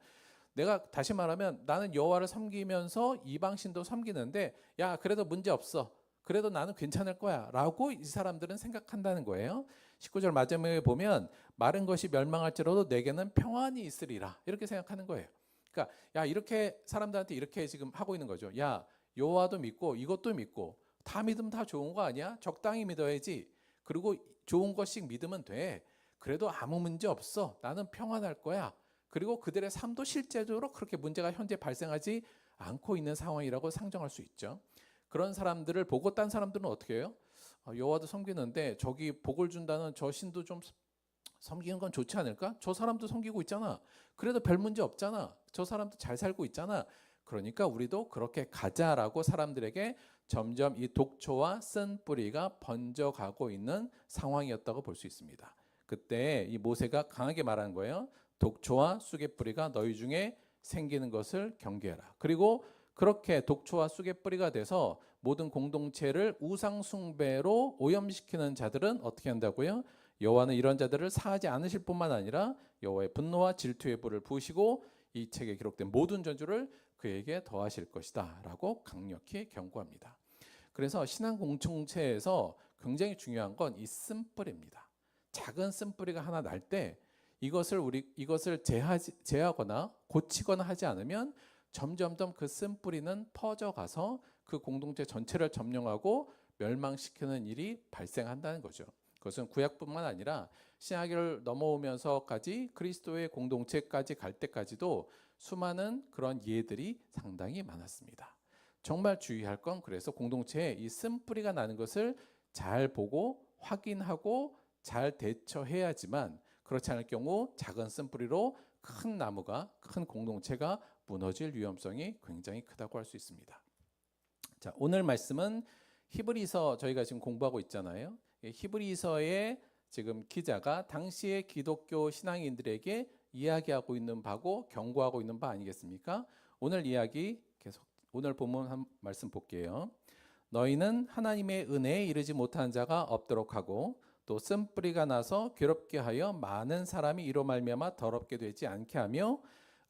내가 다시 말하면 나는 여호와를 섬기면서 이방신도 섬기는데 야 그래도 문제 없어, 그래도 나는 괜찮을 거야 라고 이 사람들은 생각한다는 거예요. 19절 마지막에 보면 마른 것이 멸망할지라도 내게는 평안이 있으리라, 이렇게 생각하는 거예요. 그러니까 야, 이렇게 사람들한테 이렇게 지금 하고 있는 거죠. 야, 여호와도 믿고 이것도 믿고 다 믿으면 다 좋은 거 아니야? 적당히 믿어야지. 그리고 좋은 것씩 믿으면 돼. 그래도 아무 문제 없어. 나는 평안할 거야. 그리고 그들의 삶도 실제적으로 그렇게 문제가 현재 발생하지 않고 있는 상황이라고 상정할 수 있죠. 그런 사람들을 보고 딴 사람들은 어떻게 해요? 여호와도 섬기는데 저기 복을 준다는 저 신도 좀 섬기는 건 좋지 않을까? 저 사람도 섬기고 있잖아. 그래도 별 문제 없잖아. 저 사람도 잘 살고 있잖아. 그러니까 우리도 그렇게 가자라고 사람들에게 점점 이 독초와 쓴 뿌리가 번져가고 있는 상황이었다고 볼 수 있습니다. 그때 이 모세가 강하게 말한 거예요. 독초와 쑥의 뿌리가 너희 중에 생기는 것을 경계해라. 그리고 그렇게 독초와 쑥의 뿌리가 돼서 모든 공동체를 우상 숭배로 오염시키는 자들은 어떻게 한다고요? 여호와는 이런 자들을 사하지 않으실 뿐만 아니라 여호와의 분노와 질투의 불을 부으시고 이 책에 기록된 모든 저주를 그에게 더하실 것이다 라고 강력히 경고합니다. 그래서 신앙 공동체에서 굉장히 중요한 건 이 쓴뿌리입니다. 작은 쓴뿌리가 하나 날 때 이것을 제하거나 고치거나 하지 않으면 점점점 그 쓴뿌리는 퍼져가서 그 공동체 전체를 점령하고 멸망시키는 일이 발생한다는 거죠. 그것은 구약뿐만 아니라 신약을 넘어오면서까지 그리스도의 공동체까지 갈 때까지도 수많은 그런 예들이 상당히 많았습니다. 정말 주의할 건 그래서 공동체에 이 쓴뿌리가 나는 것을 잘 보고 확인하고 잘 대처해야지만, 그렇지 않을 경우 작은 쓴뿌리로 큰 나무가, 큰 공동체가 무너질 위험성이 굉장히 크다고 할 수 있습니다. 자, 오늘 말씀은 히브리서 저희가 지금 공부하고 있잖아요. 히브리서의 지금 기자가 당시의 기독교 신앙인들에게 이야기하고 있는 바고 경고하고 있는 바 아니겠습니까? 오늘 이야기 계속 오늘 본문 한 말씀 볼게요. 너희는 하나님의 은혜에 이르지 못한 자가 없도록 하고 또 쓴뿌리가 나서 괴롭게 하여 많은 사람이 이로 말미암아 더럽게 되지 않게 하며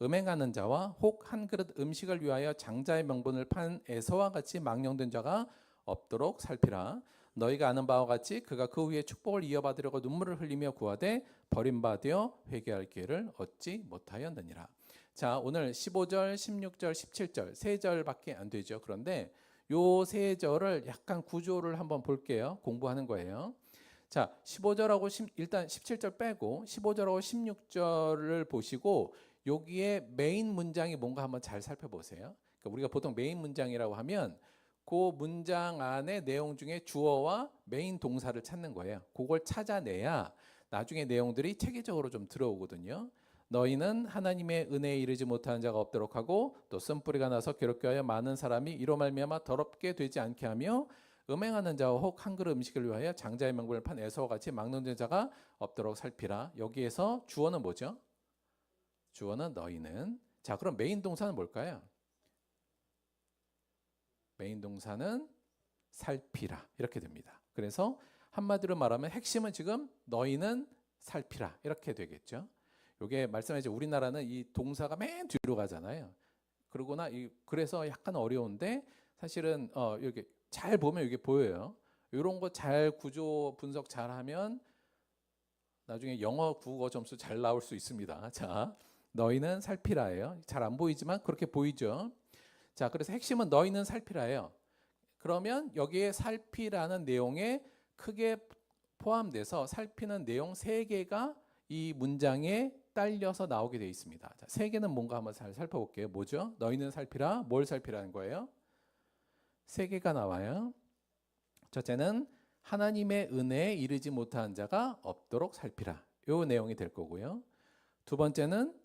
음행하는 자와 혹 한 그릇 음식을 위하여 장자의 명분을 판 에서와 같이 망령된 자가 없도록 살피라. 너희가 아는 바와 같이 그가 그 후에 축복을 이어받으려고 눈물을 흘리며 구하되 버림받아 회개할 기회를 얻지 못하였느니라. 자, 오늘 15절, 16절, 17절 세 절밖에 안 되죠. 그런데 요 세 절을 약간 구조를 한번 볼게요. 공부하는 거예요. 자, 15절하고 일단 17절 빼고 15절하고 16절을 보시고 여기에 메인 문장이 뭔가 한번 잘 살펴보세요. 그러니까 우리가 보통 메인 문장이라고 하면 그 문장 안에 내용 중에 주어와 메인 동사를 찾는 거예요. 그걸 찾아내야 나중에 내용들이 체계적으로 좀 들어오거든요. 너희는 하나님의 은혜에 이르지 못하는 자가 없도록 하고 또 쓴뿌리가 나서 괴롭게 하여 많은 사람이 이로 말미암아 더럽게 되지 않게 하며 음행하는 자와 혹 한 그릇 음식을 위하여 장자의 명분을 판 에서와 같이 막론된 자가 없도록 살피라. 여기에서 주어는 뭐죠? 주어는 너희는. 자, 그럼 메인 동사는 뭘까요? 메인 동사는 살피라 이렇게 됩니다. 그래서 한마디로 말하면 핵심은 지금 너희는 살피라 이렇게 되겠죠. 이게 말씀하신 우리나라는 이 동사가 맨 뒤로 가잖아요. 그러구나. 그래서 약간 어려운데 사실은 여기 잘 보면 이게 보여요. 이런 거 잘 구조 분석 잘 하면 나중에 영어 국어 점수 잘 나올 수 있습니다. 자, 너희는 살피라예요. 잘 안 보이지만 그렇게 보이죠. 자, 그래서 핵심은 너희는 살피라예요. 그러면 여기에 살피라는 내용에 크게 포함돼서 살피는 내용 3개가 이 문장에 딸려서 나오게 되어 있습니다. 자, 3개는 뭔가 한번 잘 살펴볼게요. 뭐죠? 너희는 살피라. 뭘 살피라는 거예요? 3개가 나와요. 첫째는 하나님의 은혜에 이르지 못한 자가 없도록 살피라. 요 내용이 될 거고요. 두 번째는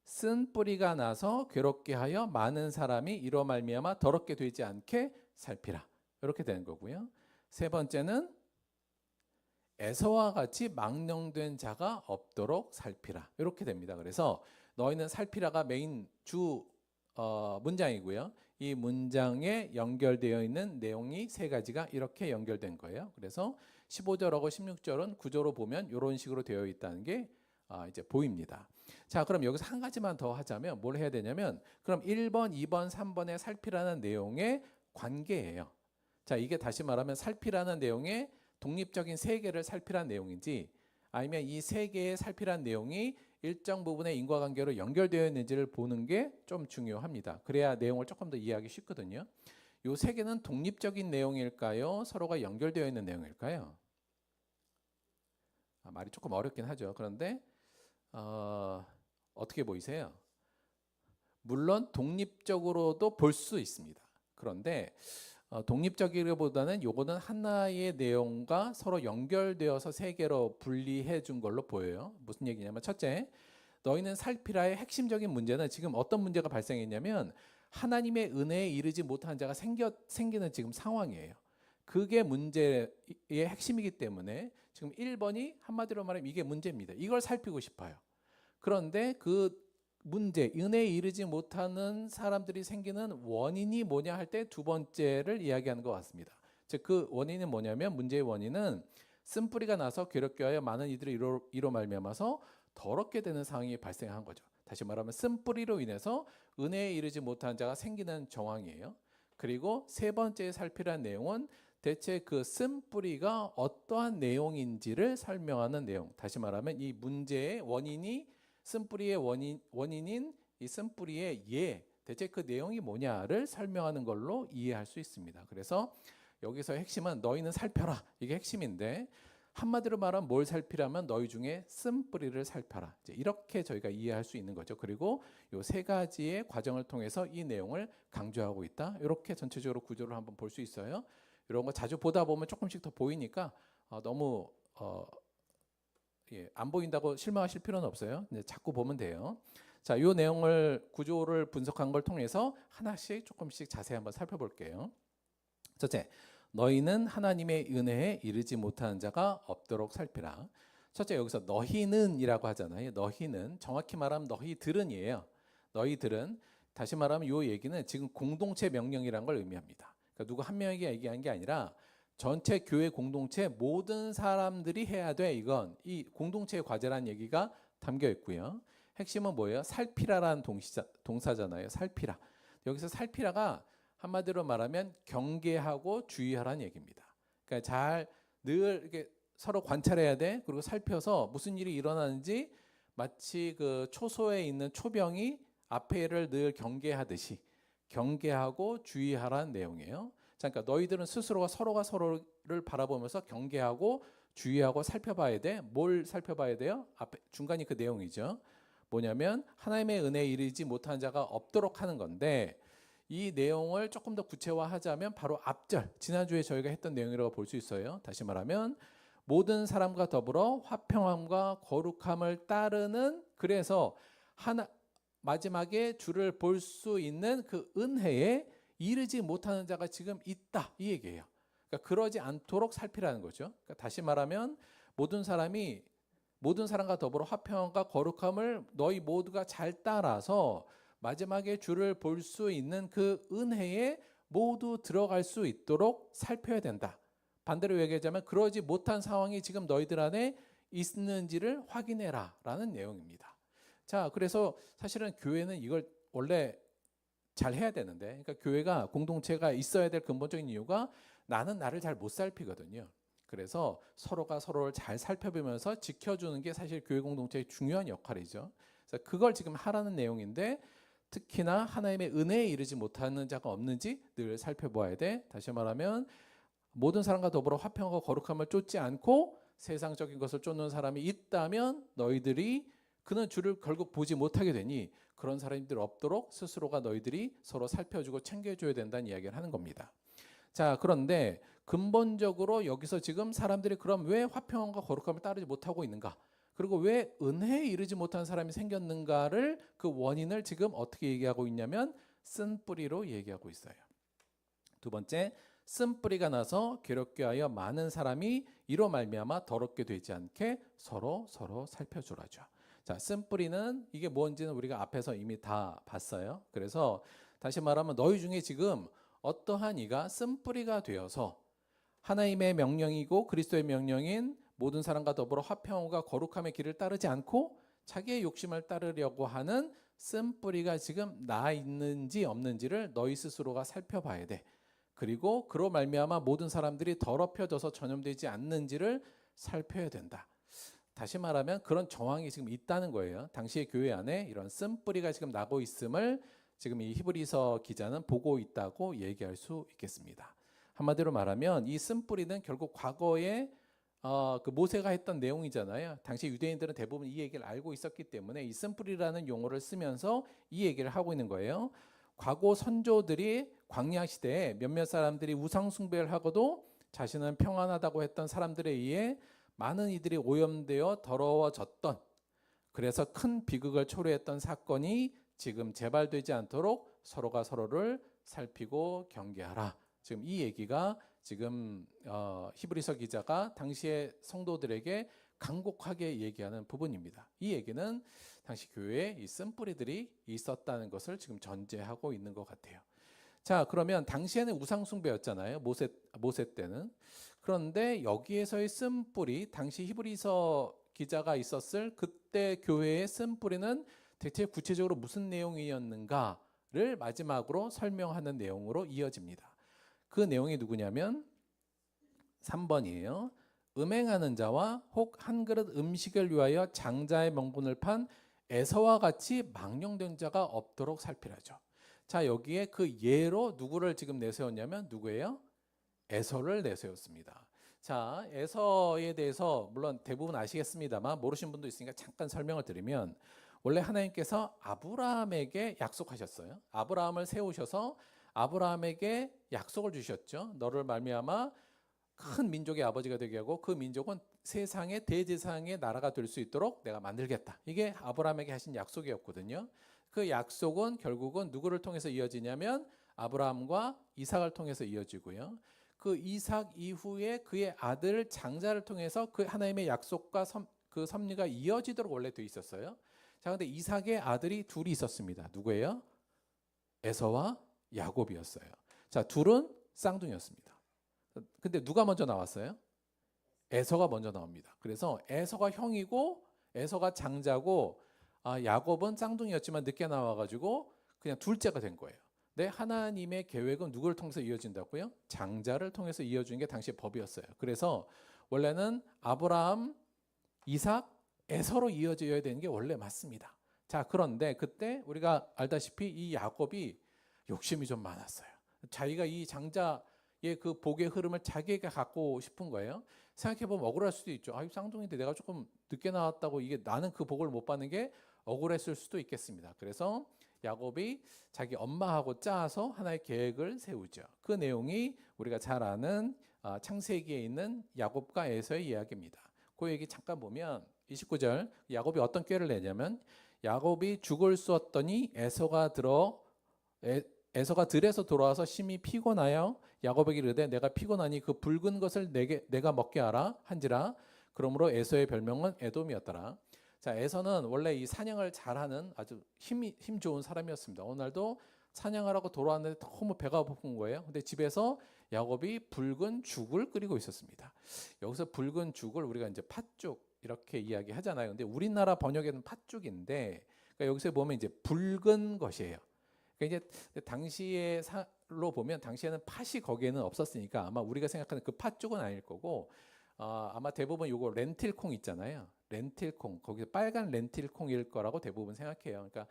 쓴 뿌리가 나서 괴롭게 하여 많은 사람이 이로 말미암아 더럽게 되지 않게 살피라. 이렇게 되는 거고요. 세 번째는 에서와 같이 망령된 자가 없도록 살피라. 이렇게 됩니다. 그래서 너희는 살피라가 메인 주 문장이고요. 이 문장에 연결되어 있는 내용이 3가지가 이렇게 연결된 거예요. 그래서 15절하고 16절은 구조로 보면 이런 식으로 되어 있다는 게 이제 보입니다. 자, 그럼 여기서 한 가지만 더 하자면 뭘 해야 되냐면 그럼 1번, 2번, 3번에 살피라는 내용의 관계예요. 자, 이게 다시 말하면 살피라는 내용의 독립적인 3개를 살피라는 내용인지 아니면 이 3개의 살피라는 내용이 일정 부분의 인과관계로 연결되어 있는지를 보는 게 좀 중요합니다. 그래야 내용을 조금 더 이해하기 쉽거든요. 이 3개는 독립적인 내용일까요? 서로가 연결되어 있는 내용일까요? 말이 조금 어렵긴 하죠. 그런데 어떻게 보이세요? 물론 독립적으로도 볼 수 있습니다. 그런데 독립적이기보다는 요거는 하나의 내용과 서로 연결되어서 3개로 분리해 준 걸로 보여요. 무슨 얘기냐면 첫째, 너희는 살피라의 핵심적인 문제는 지금 어떤 문제가 발생했냐면 하나님의 은혜에 이르지 못한 자가 생기는 지금 상황이에요. 그게 문제의 핵심이기 때문에 지금 1번이 한마디로 말하면 이게 문제입니다. 이걸 살피고 싶어요. 그런데 그 문제, 은혜에 이르지 못하는 사람들이 생기는 원인이 뭐냐 할 때 2번째를 이야기하는 것 같습니다. 즉 그 원인이 뭐냐면 문제의 원인은 쓴뿌리가 나서 괴롭게 하여 많은 이들이 이로 말미암아서 더럽게 되는 상황이 발생한 거죠. 다시 말하면 쓴뿌리로 인해서 은혜에 이르지 못한 자가 생기는 정황이에요. 그리고 3번째 살피란 내용은 대체 그 쓴뿌리가 어떠한 내용인지를 설명하는 내용. 다시 말하면 이 문제의 원인이 쓴뿌리의 원인인 이 쓴뿌리의 대체 그 내용이 뭐냐를 설명하는 걸로 이해할 수 있습니다. 그래서 여기서 핵심은 너희는 살펴라. 이게 핵심인데 한마디로 말하면 뭘 살피라면 너희 중에 쓴뿌리를 살펴라. 이제 이렇게 저희가 이해할 수 있는 거죠. 그리고 이 3가지의 과정을 통해서 이 내용을 강조하고 있다. 이렇게 전체적으로 구조를 한번 볼 수 있어요. 이런 거 자주 보다 보면 조금씩 더 보이니까 너무 안 보인다고 실망하실 필요는 없어요. 이제 자꾸 보면 돼요. 자, 이 내용을 구조를 분석한 걸 통해서 하나씩 조금씩 자세히 한번 살펴볼게요. 첫째, 너희는 하나님의 은혜에 이르지 못하는 자가 없도록 살피라. 첫째, 여기서 너희는이라고 하잖아요. 너희는 정확히 말하면 너희들은이에요. 너희들은 다시 말하면 이 얘기는 지금 공동체 명령이라는 걸 의미합니다. 그러니까 누구 한 명에게 얘기한 게 아니라 전체 교회 공동체 모든 사람들이 해야 돼. 이건 이 공동체의 과제라는 얘기가 담겨 있고요. 핵심은 뭐예요? 살피라라는 동사잖아요. 살피라. 여기서 살피라가 한마디로 말하면 경계하고 주의하라는 얘기입니다. 그러니까 늘 이렇게 서로 관찰해야 돼. 그리고 살펴서 무슨 일이 일어나는지 마치 그 초소에 있는 초병이 앞에를 늘 경계하듯이 경계하고 주의하라는 내용이에요. 자, 그러니까 너희들은 스스로가 서로를 바라보면서 경계하고 주의하고 살펴봐야 돼. 뭘 살펴봐야 돼요? 앞에 중간이 그 내용이죠. 뭐냐면 하나님의 은혜에 이르지 못한 자가 없도록 하는 건데 이 내용을 조금 더 구체화하자면 바로 앞절, 지난주에 저희가 했던 내용이라고 볼 수 있어요. 다시 말하면 모든 사람과 더불어 화평함과 거룩함을 따르는 그래서 마지막에 주를 볼 수 있는 그 은혜에 이르지 못하는 자가 지금 있다 이 얘기예요. 그러니까 그러지 않도록 살피라는 거죠. 그러니까 다시 말하면 모든 사람과 더불어 화평과 거룩함을 너희 모두가 잘 따라서 마지막에 주를 볼 수 있는 그 은혜에 모두 들어갈 수 있도록 살펴야 된다. 반대로 얘기하자면 그러지 못한 상황이 지금 너희들 안에 있는지를 확인해라 라는 내용입니다. 자, 그래서 사실은 교회는 이걸 원래 잘 해야 되는데, 그러니까 교회가 공동체가 있어야 될 근본적인 이유가 나는 나를 잘 못 살피거든요. 그래서 서로가 서로를 잘 살펴보면서 지켜주는 게 사실 교회 공동체의 중요한 역할이죠. 그래서 그걸 지금 하라는 내용인데, 특히나 하나님의 은혜에 이르지 못하는 자가 없는지 늘 살펴보아야 돼. 다시 말하면 모든 사람과 더불어 화평과 거룩함을 쫓지 않고 세상적인 것을 쫓는 사람이 있다면 너희들이 그는 주를 결국 보지 못하게 되니 그런 사람들 없도록 스스로가 너희들이 서로 살펴주고 챙겨줘야 된다는 이야기를 하는 겁니다. 자, 그런데 근본적으로 여기서 지금 사람들이 그럼 왜 화평과 거룩함을 따르지 못하고 있는가? 그리고 왜 은혜에 이르지 못한 사람이 생겼는가를 그 원인을 지금 어떻게 얘기하고 있냐면 쓴뿌리로 얘기하고 있어요. 두 번째, 쓴뿌리가 나서 괴롭게 하여 많은 사람이 이로 말미암아 더럽게 되지 않게 서로 살펴주라죠. 자, 쓴뿌리는 이게 뭔지는 우리가 앞에서 이미 다 봤어요. 그래서 다시 말하면 너희 중에 지금 어떠한 이가 쓴뿌리가 되어서 하나님의 명령이고 그리스도의 명령인 모든 사람과 더불어 화평과 거룩함의 길을 따르지 않고 자기의 욕심을 따르려고 하는 쓴뿌리가 지금 나 있는지 없는지를 너희 스스로가 살펴봐야 돼. 그리고 그로 말미암아 모든 사람들이 더럽혀져서 전염되지 않는지를 살펴야 된다. 다시 말하면 그런 정황이 지금 있다는 거예요. 당시의 교회 안에 이런 쓴뿌리가 지금 나고 있음을 지금 이 히브리서 기자는 보고 있다고 얘기할 수 있겠습니다. 한마디로 말하면 이 쓴뿌리는 결국 과거에 그 모세가 했던 내용이잖아요. 당시 유대인들은 대부분 이 얘기를 알고 있었기 때문에 이 쓴뿌리라는 용어를 쓰면서 이 얘기를 하고 있는 거예요. 과거 선조들이 광야 시대에 몇몇 사람들이 우상 숭배를 하고도 자신은 평안하다고 했던 사람들에 의해 많은 이들이 오염되어 더러워졌던, 그래서 큰 비극을 초래했던 사건이 지금 재발되지 않도록 서로가 서로를 살피고 경계하라. 지금 이 얘기가 지금 히브리서 기자가 당시의 성도들에게 간곡하게 얘기하는 부분입니다. 이 얘기는 당시 교회에 이 쓴뿌리들이 있었다는 것을 지금 전제하고 있는 것 같아요. 자, 그러면 당시에는 우상 숭배였잖아요. 모세 때는. 그런데 여기에서의 쓴뿌리, 당시 히브리서 기자가 있었을 그때 교회의 쓴뿌리는 대체 구체적으로 무슨 내용이었는가를 마지막으로 설명하는 내용으로 이어집니다. 그 내용이 누구냐면 3번이에요. 음행하는 자와 혹 한 그릇 음식을 위하여 장자의 명분을 판 에서와 같이 망령된 자가 없도록 살피라죠. 자, 여기에 그 예로 누구를 지금 내세웠냐면 누구예요? 에서를 내세웠습니다. 자, 에서에 대해서 물론 대부분 아시겠습니다만 모르신 분도 있으니까 잠깐 설명을 드리면, 원래 하나님께서 아브라함에게 약속하셨어요. 아브라함을 세우셔서 아브라함에게 약속을 주셨죠. 너를 말미암아 큰 민족의 아버지가 되게 하고 그 민족은 세상의 대제사장의 나라가 될 수 있도록 내가 만들겠다. 이게 아브라함에게 하신 약속이었거든요. 그 약속은 결국은 누구를 통해서 이어지냐면 아브라함과 이삭을 통해서 이어지고요. 그 이삭 이후에 그의 아들 장자를 통해서 그 하나님의 약속과 그 섭리가 이어지도록 원래 돼 있었어요. 자, 근데 이삭의 아들이 둘이 있었습니다. 누구예요? 에서와 야곱이었어요. 자, 둘은 쌍둥이였습니다. 근데 누가 먼저 나왔어요? 에서가 먼저 나옵니다. 그래서 에서가 형이고 에서가 장자고 야곱은 쌍둥이였지만 늦게 나와가지고 그냥 둘째가 된 거예요. 근데 하나님의 계획은 누구를 통해서 이어진다고요? 장자를 통해서 이어주는 게 당시의 법이었어요. 그래서 원래는 아브라함, 이삭, 에서로 이어져야 되는 게 원래 맞습니다. 자, 그런데 그때 우리가 알다시피 이 야곱이 욕심이 좀 많았어요. 자기가 이 장자의 그 복의 흐름을 자기가 갖고 싶은 거예요. 생각해보면 억울할 수도 있죠. 이 쌍둥이인데 내가 조금 늦게 나왔다고 이게 나는 그 복을 못 받는 게 억울했을 수도 있겠습니다. 그래서 야곱이 자기 엄마하고 짜서 하나의 계획을 세우죠. 그 내용이 우리가 잘 아는 창세기에 있는 야곱과 에서의 이야기입니다. 그 얘기 잠깐 보면 29절 야곱이 어떤 꾀를 내냐면, 야곱이 죽을 쑤었더니 에서가 들에서 돌아와서 심히 피곤하여 야곱에게 이르되 내가 피곤하니 그 붉은 것을 내가 먹게 하라 한지라. 그러므로 에서의 별명은 에돔이었더라. 자, 에서는 원래 이 사냥을 잘하는 아주 힘 좋은 사람이었습니다. 어느 날도 사냥하라고 돌아왔는데 너무 배가 고픈 거예요. 근데 집에서 야곱이 붉은 죽을 끓이고 있었습니다. 여기서 붉은 죽을 우리가 이제 팥죽 이렇게 이야기하잖아요. 근데 우리나라 번역에는 팥죽인데, 그러니까 여기서 보면 이제 붉은 것이에요. 그러니까 이제 당시의 사로 보면 당시에는 팥이 거기에는 없었으니까 아마 우리가 생각하는 그 팥 쪽은 아닐 거고 아마 대부분 요거 렌틸콩 있잖아요. 렌틸콩 거기서 빨간 렌틸콩일 거라고 대부분 생각해요. 그러니까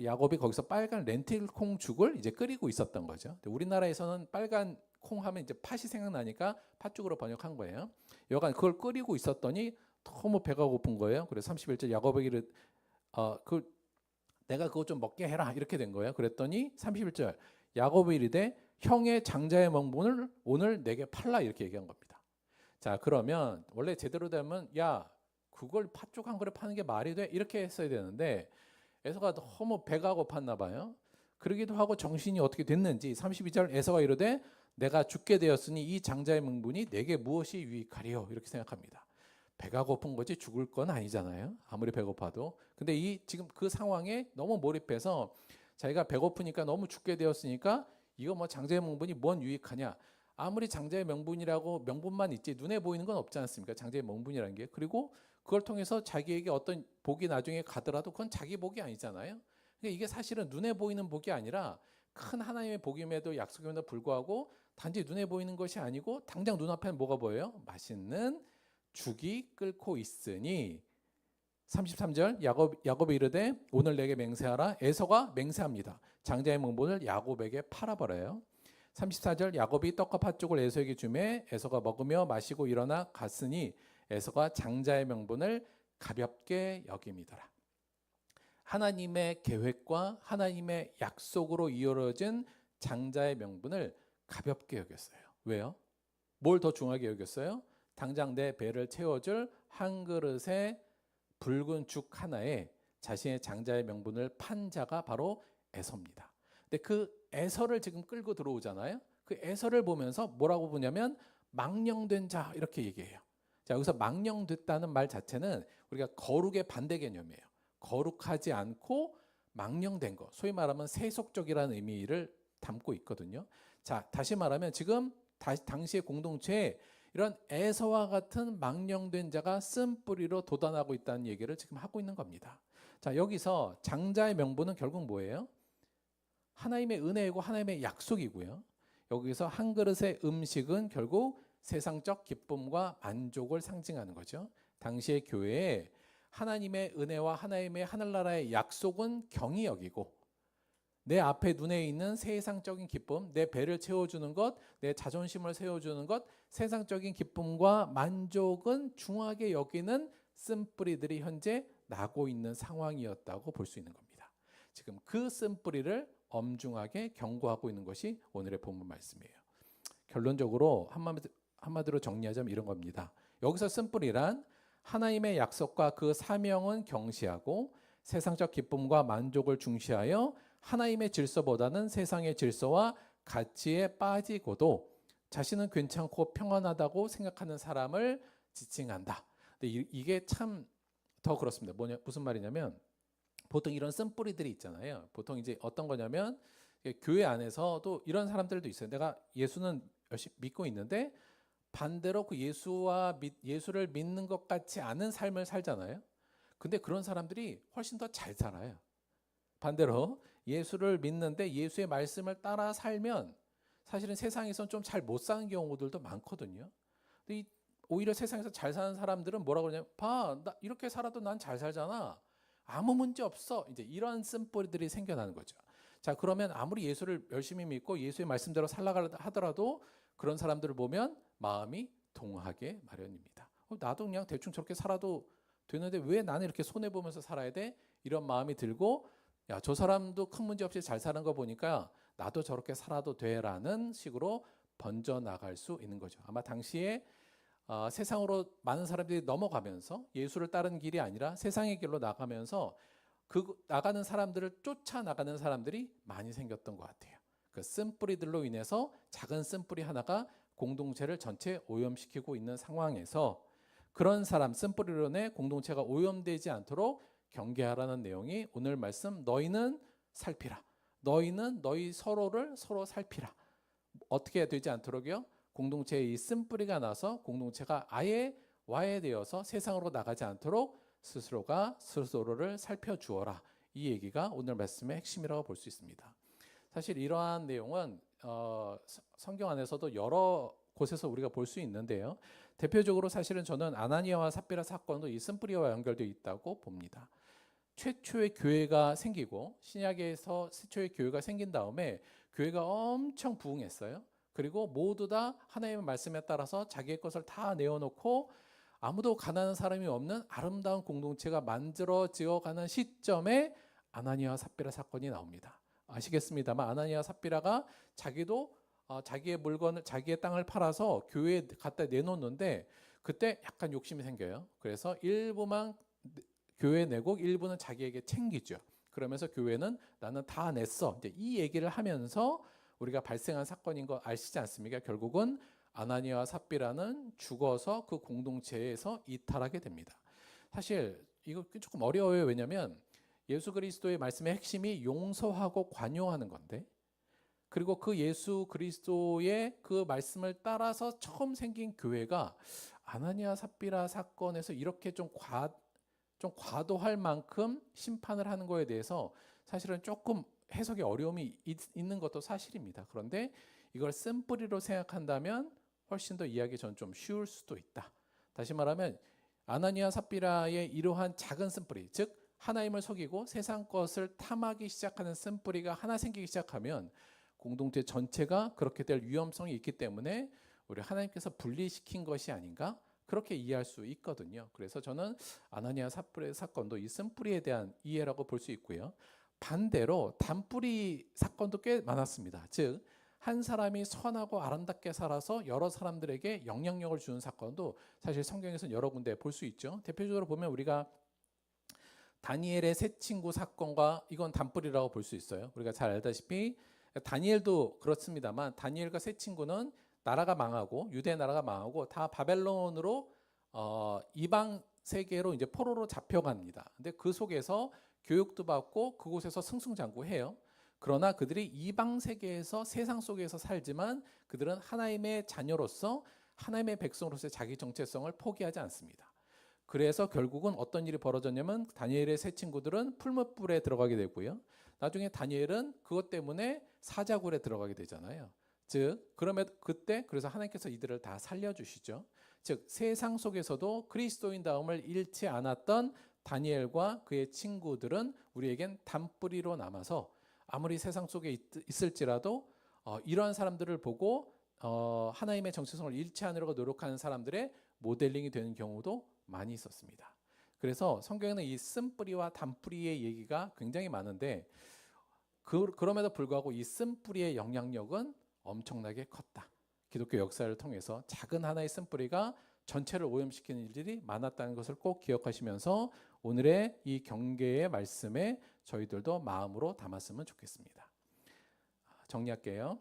야곱이 거기서 빨간 렌틸콩 죽을 이제 끓이고 있었던 거죠. 우리나라에서는 빨간 콩 하면 이제 팥이 생각나니까 팥죽으로 번역한 거예요. 여간 그걸 끓이고 있었더니 너무 배가 고픈 거예요. 그래서 31절 야곱에게 내가 그거 좀 먹게 해라 이렇게 된 거예요. 그랬더니 31절 야곱이 이르되 형의 장자의 명분을 오늘 내게 팔라 이렇게 얘기한 겁니다. 자, 그러면 원래 제대로 되면 야 그걸 팥죽 한 그릇 파는 게 말이 돼? 이렇게 했어야 되는데 에서가 너무 배가 고팠나 봐요. 그러기도 하고 정신이 어떻게 됐는지 32절 에서가 이르되 내가 죽게 되었으니 이 장자의 명분이 내게 무엇이 유익하리요 이렇게 생각합니다. 배가 고픈 거지 죽을 건 아니잖아요. 아무리 배고파도. 근데 이 지금 그 상황에 너무 몰입해서 자기가 배고프니까 너무 죽게 되었으니까 이거 뭐 장자의 명분이 뭔 유익하냐. 아무리 장자의 명분이라고 명분만 있지 눈에 보이는 건 없지 않습니까? 장자의 명분이라는 게. 그리고 그걸 통해서 자기에게 어떤 복이 나중에 가더라도 그건 자기 복이 아니잖아요. 그러니까 이게 사실은 눈에 보이는 복이 아니라 큰 하나님의 복임에도 약속임에도 불구하고 단지 눈에 보이는 것이 아니고 당장 눈앞에는 뭐가 보여요? 맛있는 죽이 끓고 있으니 33절 야곱이 이르되 오늘 내게 맹세하라. 에서가 맹세합니다. 장자의 명분을 야곱에게 팔아버려요. 34절 야곱이 떡과 팥죽을 에서에게 주매 에서가 먹으며 마시고 일어나 갔으니 에서가 장자의 명분을 가볍게 여김이더라. 하나님의 계획과 하나님의 약속으로 이루어진 장자의 명분을 가볍게 여겼어요. 왜요? 뭘 더 중하게 여겼어요? 당장 내 배를 채워줄 한 그릇의 붉은 죽 하나에 자신의 장자의 명분을 판 자가 바로 에서입니다. 근데 그 에서를 지금 끌고 들어오잖아요. 그 에서를 보면서 뭐라고 보냐면 망령된 자 이렇게 얘기해요. 자, 여기서 망령됐다는 말 자체는 우리가 거룩의 반대 개념이에요. 거룩하지 않고 망령된 거, 소위 말하면 세속적이라는 의미를 담고 있거든요. 자, 다시 말하면 지금 당시의 공동체에 이런 에서와 같은 망령된 자가 쓴뿌리로 돋아나고 있다는 얘기를 지금 하고 있는 겁니다. 자, 여기서 장자의 명분은 결국 뭐예요? 하나님의 은혜이고 하나님의 약속이고요. 여기서 한 그릇의 음식은 결국 세상적 기쁨과 만족을 상징하는 거죠. 당시의 교회에 하나님의 은혜와 하나님의 하늘나라의 약속은 경히 여기고 내 앞에 눈에 있는 세상적인 기쁨, 내 배를 채워주는 것, 내 자존심을 세워주는 것, 세상적인 기쁨과 만족은 중하게 여기는 쓴뿌리들이 현재 나고 있는 상황이었다고 볼 수 있는 겁니다. 지금 그 쓴뿌리를 엄중하게 경고하고 있는 것이 오늘의 본문 말씀이에요. 결론적으로 한마디로 정리하자면 이런 겁니다. 여기서 쓴뿌리란 하나님의 약속과 그 사명은 경시하고 세상적 기쁨과 만족을 중시하여 하나님의 질서보다는 세상의 질서와 가치에 빠지고도 자신은 괜찮고 평안하다고 생각하는 사람을 지칭한다. 근데 이게 참 더 그렇습니다. 무슨 말이냐면 보통 이런 쓴뿌리들이 있잖아요. 보통 이제 어떤 거냐면 교회 안에서도 이런 사람들도 있어요. 내가 예수는 열심히 믿고 있는데 반대로 그 예수를 믿는 것 같지 않은 삶을 살잖아요. 근데 그런 사람들이 훨씬 더 잘 살아요. 반대로 예수를 믿는데 예수의 말씀을 따라 살면 사실은 세상에서는 좀 잘 못 사는 경우들도 많거든요. 근데 오히려 세상에서 잘 사는 사람들은 뭐라고 그러냐면 봐, 나 이렇게 살아도 난 잘 살잖아. 아무 문제 없어. 이제 이런 쓴뿌리들이 생겨나는 거죠. 자, 그러면 아무리 예수를 열심히 믿고 예수의 말씀대로 살아가려 하더라도 그런 사람들을 보면 마음이 동하게 마련입니다. 나도 그냥 대충 저렇게 살아도 되는데 왜 나는 이렇게 손해보면서 살아야 돼? 이런 마음이 들고 야, 저 사람도 큰 문제 없이 잘 사는 거 보니까 나도 저렇게 살아도 돼라는 식으로 번져나갈 수 있는 거죠. 아마 당시에 세상으로 많은 사람들이 넘어가면서 예수를 따르는 길이 아니라 세상의 길로 나가면서 그 나가는 사람들을 쫓아나가는 사람들이 많이 생겼던 것 같아요. 그 쓴뿌리들로 인해서 작은 쓴뿌리 하나가 공동체를 전체 오염시키고 있는 상황에서 그런 사람 쓴뿌리로 인해 공동체가 오염되지 않도록 경계하라는 내용이 오늘 말씀 너희는 살피라. 너희는 너희 서로를 서로 살피라. 어떻게 해야 되지 않도록요? 공동체에 이 쓴뿌리가 나서 공동체가 아예 와해되어서 세상으로 나가지 않도록 스스로가 스스로를 살펴주어라. 이 얘기가 오늘 말씀의 핵심이라고 볼 수 있습니다. 사실 이러한 내용은 성경 안에서도 여러 곳에서 우리가 볼 수 있는데요. 대표적으로 사실은 저는 아나니아와 삽비라 사건도 이 쓴뿌리와 연결되어 있다고 봅니다. 최초의 교회가 생기고 신약에서 최초의 교회가 생긴 다음에 교회가 엄청 부흥했어요. 그리고 모두 다 하나님의 말씀에 따라서 자기의 것을 다 내어놓고 아무도 가난한 사람이 없는 아름다운 공동체가 만들어지어 가는 시점에 아나니아와 삽비라 사건이 나옵니다. 아시겠습니다만 아나니아와 삽비라가 자기도 자기의 물건을 자기의 땅을 팔아서 교회에 갖다 내놓는데 그때 약간 욕심이 생겨요. 그래서 일부만 교회에 내고 일부는 자기에게 챙기죠. 그러면서 교회는 나는 다 냈어. 이제 이 얘기를 하면서 우리가 발생한 사건인 거 아시지 않습니까? 결국은 아나니아와 삽비라는 죽어서 그 공동체에서 이탈하게 됩니다. 사실 이거 조금 어려워요. 왜냐하면 예수 그리스도의 말씀의 핵심이 용서하고 관용하는 건데, 그리고 그 예수 그리스도의 그 말씀을 따라서 처음 생긴 교회가 아나니아 삽비라 사건에서 이렇게 좀 과도할 만큼 심판을 하는 거에 대해서 사실은 조금 해석의 어려움이 있는 것도 사실입니다. 그런데 이걸 쓴뿌리로 생각한다면 훨씬 더 이야기 전 좀 쉬울 수도 있다. 다시 말하면 아나니아 삽비라의 이러한 작은 쓴뿌리, 즉 하나님을 속이고 세상 것을 탐하기 시작하는 쓴뿌리가 하나 생기기 시작하면 공동체 전체가 그렇게 될 위험성이 있기 때문에 우리 하나님께서 분리시킨 것이 아닌가, 그렇게 이해할 수 있거든요. 그래서 저는 아나니아 삽비라 사건도 이 쓴뿌리에 대한 이해라고 볼 수 있고요. 반대로 단뿌리 사건도 꽤 많았습니다. 즉 한 사람이 선하고 아름답게 살아서 여러 사람들에게 영향력을 주는 사건도 사실 성경에서는 여러 군데 볼 수 있죠. 대표적으로 보면 우리가 다니엘의 세 친구 사건과 이건 단뿌리라고 볼 수 있어요. 우리가 잘 알다시피 다니엘도 그렇습니다만 다니엘과 세 친구는 나라가 망하고 유대 나라가 망하고 다 바벨론으로 이방 세계로 이제 포로로 잡혀갑니다. 근데 그 속에서 교육도 받고 그곳에서 승승장구해요. 그러나 그들이 이방 세계에서 세상 속에서 살지만 그들은 하나님의 자녀로서 하나님의 백성으로서의 자기 정체성을 포기하지 않습니다. 그래서 결국은 어떤 일이 벌어졌냐면 다니엘의 세 친구들은 풀무불에 들어가게 되고요. 나중에 다니엘은 그것 때문에 사자굴에 들어가게 되잖아요. 즉 그러면 그때 그래서 하나님께서 이들을 다 살려주시죠. 즉 세상 속에서도 그리스도인다움을 잃지 않았던 다니엘과 그의 친구들은 우리에겐 단뿌리로 남아서 아무리 세상 속에 있을지라도 이러한 사람들을 보고 하나님의 정체성을 잃지 않으려고 노력하는 사람들의 모델링이 되는 경우도 많이 있었습니다. 그래서 성경에는 이 쓴뿌리와 단뿌리의 얘기가 굉장히 많은데 그럼에도 불구하고 이 쓴뿌리의 영향력은 엄청나게 컸다. 기독교 역사를 통해서 작은 하나의 쓴뿌리가 전체를 오염시키는 일들이 많았다는 것을 꼭 기억하시면서 오늘의 이 경계의 말씀에 저희들도 마음으로 담았으면 좋겠습니다. 정리할게요.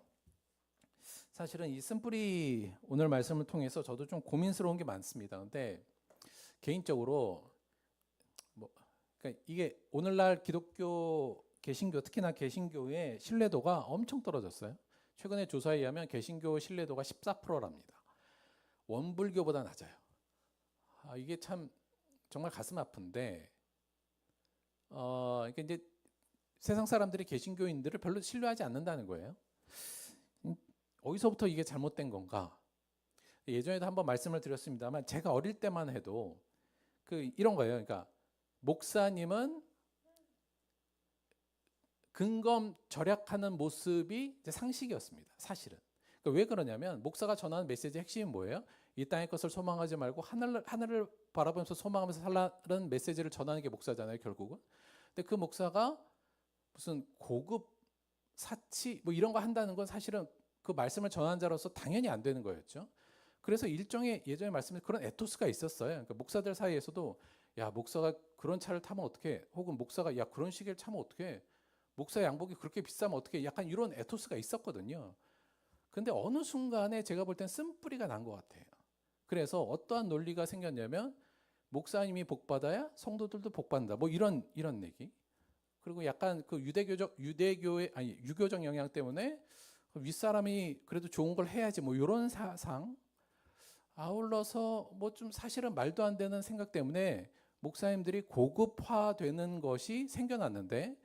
사실은 이 쓴뿌리 오늘 말씀을 통해서 저도 좀 고민스러운 게 많습니다. 근데 개인적으로 그러니까 이게 오늘날 기독교 개신교, 특히나 개신교의 신뢰도가 엄청 떨어졌어요. 최근에 조사에 의하면 개신교 신뢰도가 14%랍니다. 원불교보다 낮아요. 이게 참 정말 가슴 아픈데, 그러니까 이제 세상 사람들이 개신교인들을 별로 신뢰하지 않는다는 거예요. 어디서부터 이게 잘못된 건가? 예전에도 한번 말씀을 드렸습니다만 제가 어릴 때만 해도 이런 거예요. 그러니까 목사님은 근검 절약하는 모습이 이제 상식이었습니다. 사실은. 그러니까 왜 그러냐면 목사가 전하는 메시지의 핵심이 뭐예요? 이 땅의 것을 소망하지 말고 하늘을 바라보면서 소망하면서 살라는 메시지를 전하는 게 목사잖아요, 결국은. 근데 그 목사가 무슨 고급 사치 뭐 이런 거 한다는 건 사실은 그 말씀을 전하는 자로서 당연히 안 되는 거였죠. 그래서 일종의 예전에 말씀드린 그런 에토스가 있었어요. 그러니까 목사들 사이에서도 야, 목사가 그런 차를 타면 어떡해? 혹은 목사가 야, 그런 시계를 차면 어떡해? 목사 양복이 그렇게 비싸면 어떡해? 약간 이런 에토스가 있었거든요. 근데 어느 순간에 제가 볼 땐 쓴뿌리가 난 것 같아요. 그래서 어떠한 논리가 생겼냐면 목사님이 복받아야 성도들도 복받는다. 뭐 이런 얘기. 그리고 약간 그 유교적 영향 때문에 윗사람이 그래도 좋은 걸 해야지 뭐 이런 사상. 아울러서 뭐 좀 사실은 말도 안 되는 생각 때문에 목사님들이 고급화되는 것이 생겨났는데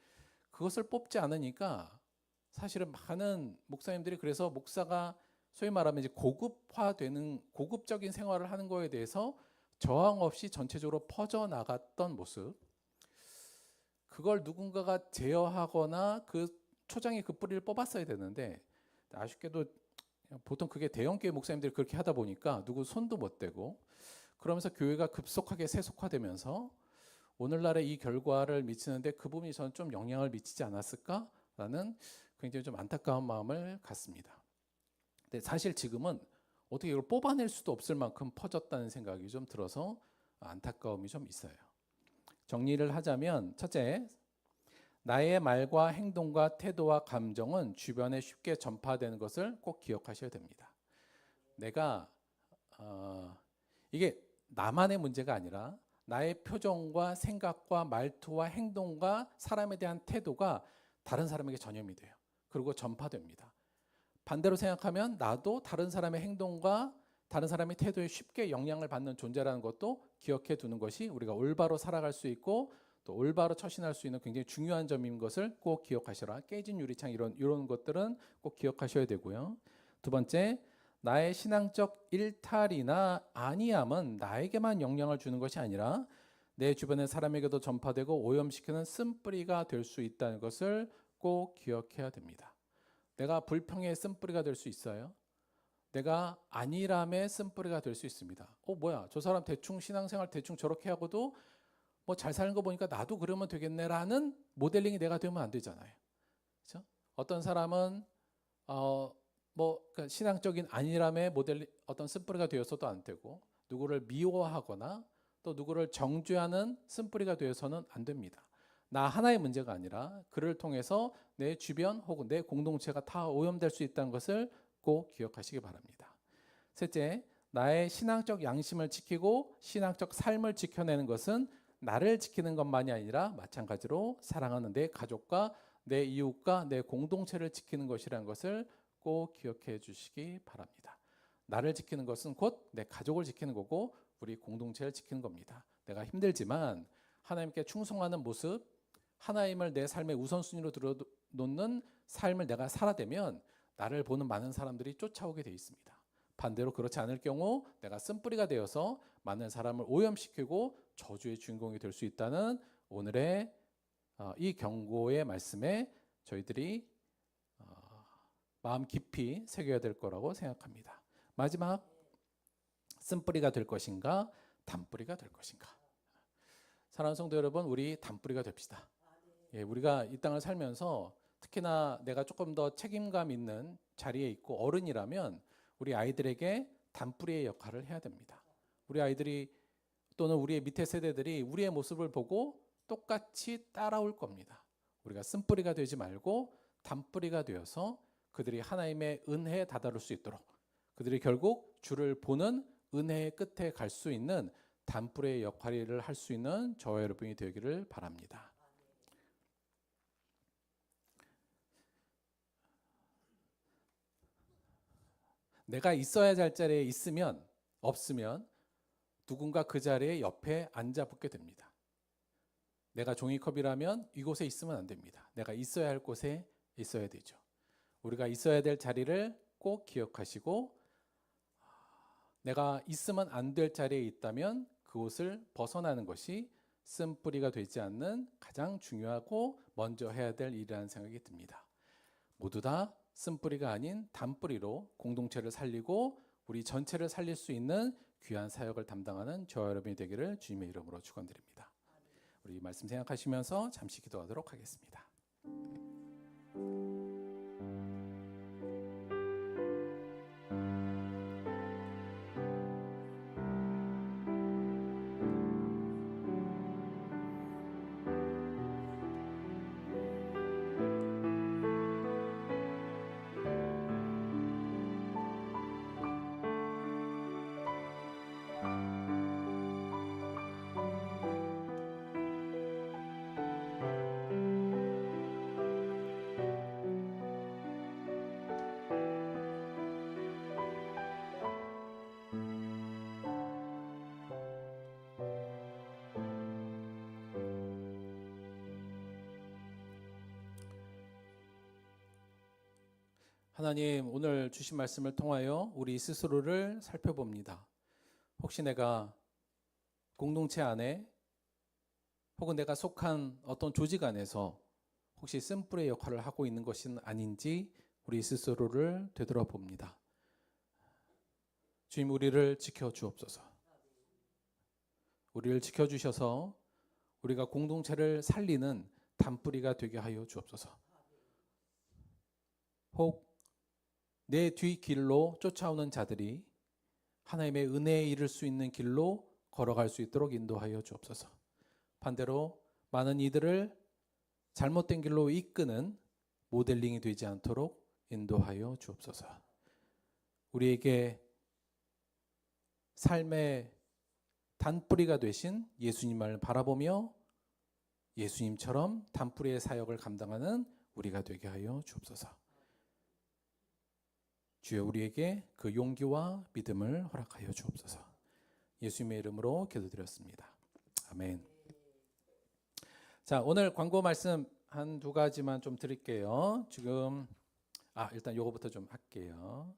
그것을 뽑지 않으니까 사실은 많은 목사님들이 그래서 목사가 소위 말하면 이제 고급화되는 고급적인 생활을 하는 거에 대해서 저항 없이 전체적으로 퍼져 나갔던 모습, 그걸 누군가가 제어하거나 그 초장에 그 뿌리를 뽑았어야 되는데, 아쉽게도 보통 그게 대형 교회 목사님들이 그렇게 하다 보니까 누구 손도 못 대고, 그러면서 교회가 급속하게 세속화되면서 오늘날의 이 결과를 미치는데 그 부분이 저는 좀 영향을 미치지 않았을까라는 굉장히 좀 안타까운 마음을 갖습니다. 근데 사실 지금은 어떻게 이걸 뽑아낼 수도 없을 만큼 퍼졌다는 생각이 좀 들어서 안타까움이 좀 있어요. 정리를 하자면, 첫째, 나의 말과 행동과 태도와 감정은 주변에 쉽게 전파되는 것을 꼭 기억하셔야 됩니다. 내가 이게 나만의 문제가 아니라 나의 표정과 생각과 말투와 행동과 사람에 대한 태도가 다른 사람에게 전염이 돼요. 그리고 전파됩니다. 반대로 생각하면 나도 다른 사람의 행동과 다른 사람의 태도에 쉽게 영향을 받는 존재라는 것도 기억해 두는 것이 우리가 올바로 살아갈 수 있고 또 올바로 처신할 수 있는 굉장히 중요한 점인 것을 꼭 기억하셔라. 깨진 유리창 이런 것들은 꼭 기억하셔야 되고요. 두 번째, 나의 신앙적 일탈이나 아니함은 나에게만 영향을 주는 것이 아니라 내 주변의 사람에게도 전파되고 오염시키는 쓴뿌리가 될 수 있다는 것을 꼭 기억해야 됩니다. 내가 불평의 쓴뿌리가 될 수 있어요. 내가 안일함의 쓴뿌리가 될 수 있습니다. 뭐야, 저 사람 대충 신앙생활 대충 저렇게 하고도 뭐 잘 사는 거 보니까 나도 그러면 되겠네라는 모델링이 내가 되면 안 되잖아요. 그렇죠? 어떤 사람은 그러니까 신앙적인 안일함의 모델 어떤 쓴뿌리가 되어서도 안 되고, 누구를 미워하거나 또 누구를 정죄하는 쓴뿌리가 되어서는 안 됩니다. 나 하나의 문제가 아니라 그를 통해서 내 주변 혹은 내 공동체가 다 오염될 수 있다는 것을 꼭 기억하시기 바랍니다. 셋째, 나의 신앙적 양심을 지키고 신앙적 삶을 지켜내는 것은 나를 지키는 것만이 아니라 마찬가지로 사랑하는 내 가족과 내 이웃과 내 공동체를 지키는 것이라는 것을 꼭 기억해 주시기 바랍니다. 나를 지키는 것은 곧 내 가족을 지키는 거고 우리 공동체를 지키는 겁니다. 내가 힘들지만 하나님께 충성하는 모습, 하나님을 내 삶의 우선순위로 들어놓는 삶을 내가 살아대면 나를 보는 많은 사람들이 쫓아오게 되어 있습니다. 반대로 그렇지 않을 경우 내가 쓴뿌리가 되어서 많은 사람을 오염시키고 저주의 주인공이 될 수 있다는 오늘의 이 경고의 말씀에 저희들이 마음 깊이 새겨야 될 거라고 생각합니다. 마지막, 쓴뿌리가 될 것인가 단뿌리가 될 것인가. 사랑하는 성도 여러분, 우리 단뿌리가 됩시다. 우리가 이 땅을 살면서 특히나 내가 조금 더 책임감 있는 자리에 있고 어른이라면 우리 아이들에게 단뿌리의 역할을 해야 됩니다. 우리 아이들이 또는 우리의 밑에 세대들이 우리의 모습을 보고 똑같이 따라올 겁니다. 우리가 쓴뿌리가 되지 말고 단뿌리가 되어서 그들이 하나님의 은혜에 다다를 수 있도록, 그들이 결국 주를 보는 은혜의 끝에 갈 수 있는 단뿌리의 역할을 할 수 있는 저와 여러분이 되기를 바랍니다. 내가 있어야 할 자리에 있으면 없으면 누군가 그 자리에 옆에 앉아 붙게 됩니다. 내가 종이컵이라면 이곳에 있으면 안 됩니다. 내가 있어야 할 곳에 있어야 되죠. 우리가 있어야 될 자리를 꼭 기억하시고, 내가 있으면 안 될 자리에 있다면 그곳을 벗어나는 것이 쓴뿌리가 되지 않는 가장 중요하고 먼저 해야 될 일이라는 생각이 듭니다. 모두 다 쓴뿌리가 아닌 단뿌리로 공동체를 살리고 우리 전체를 살릴 수 있는 귀한 사역을 담당하는 저와 여러분이 되기를 주님의 이름으로 축원드립니다. 우리 말씀 생각하시면서 잠시 기도하도록 하겠습니다. 하나님, 오늘 주신 말씀을 통하여 우리 스스로를 살펴봅니다. 혹시 내가 공동체 안에 혹은 내가 속한 어떤 조직 안에서 혹시 쓴뿌리의 역할을 하고 있는 것은 아닌지 우리 스스로를 되돌아봅니다. 주님, 우리를 지켜주옵소서. 우리를 지켜주셔서 우리가 공동체를 살리는 단뿌리가 되게 하여 주옵소서. 혹 내 뒷길로 쫓아오는 자들이 하나님의 은혜에 이를 수 있는 길로 걸어갈 수 있도록 인도하여 주옵소서. 반대로 많은 이들을 잘못된 길로 이끄는 모델링이 되지 않도록 인도하여 주옵소서. 우리에게 삶의 단뿌리가 되신 예수님을 바라보며 예수님처럼 단뿌리의 사역을 감당하는 우리가 되게 하여 주옵소서. 주여, 우리에게 그 용기와 믿음을 허락하여 주옵소서. 예수님의 이름으로 기도드렸습니다. 아멘. 자, 오늘 광고 말씀 한 두 가지만 좀 드릴게요. 지금 일단 요거부터 좀 할게요.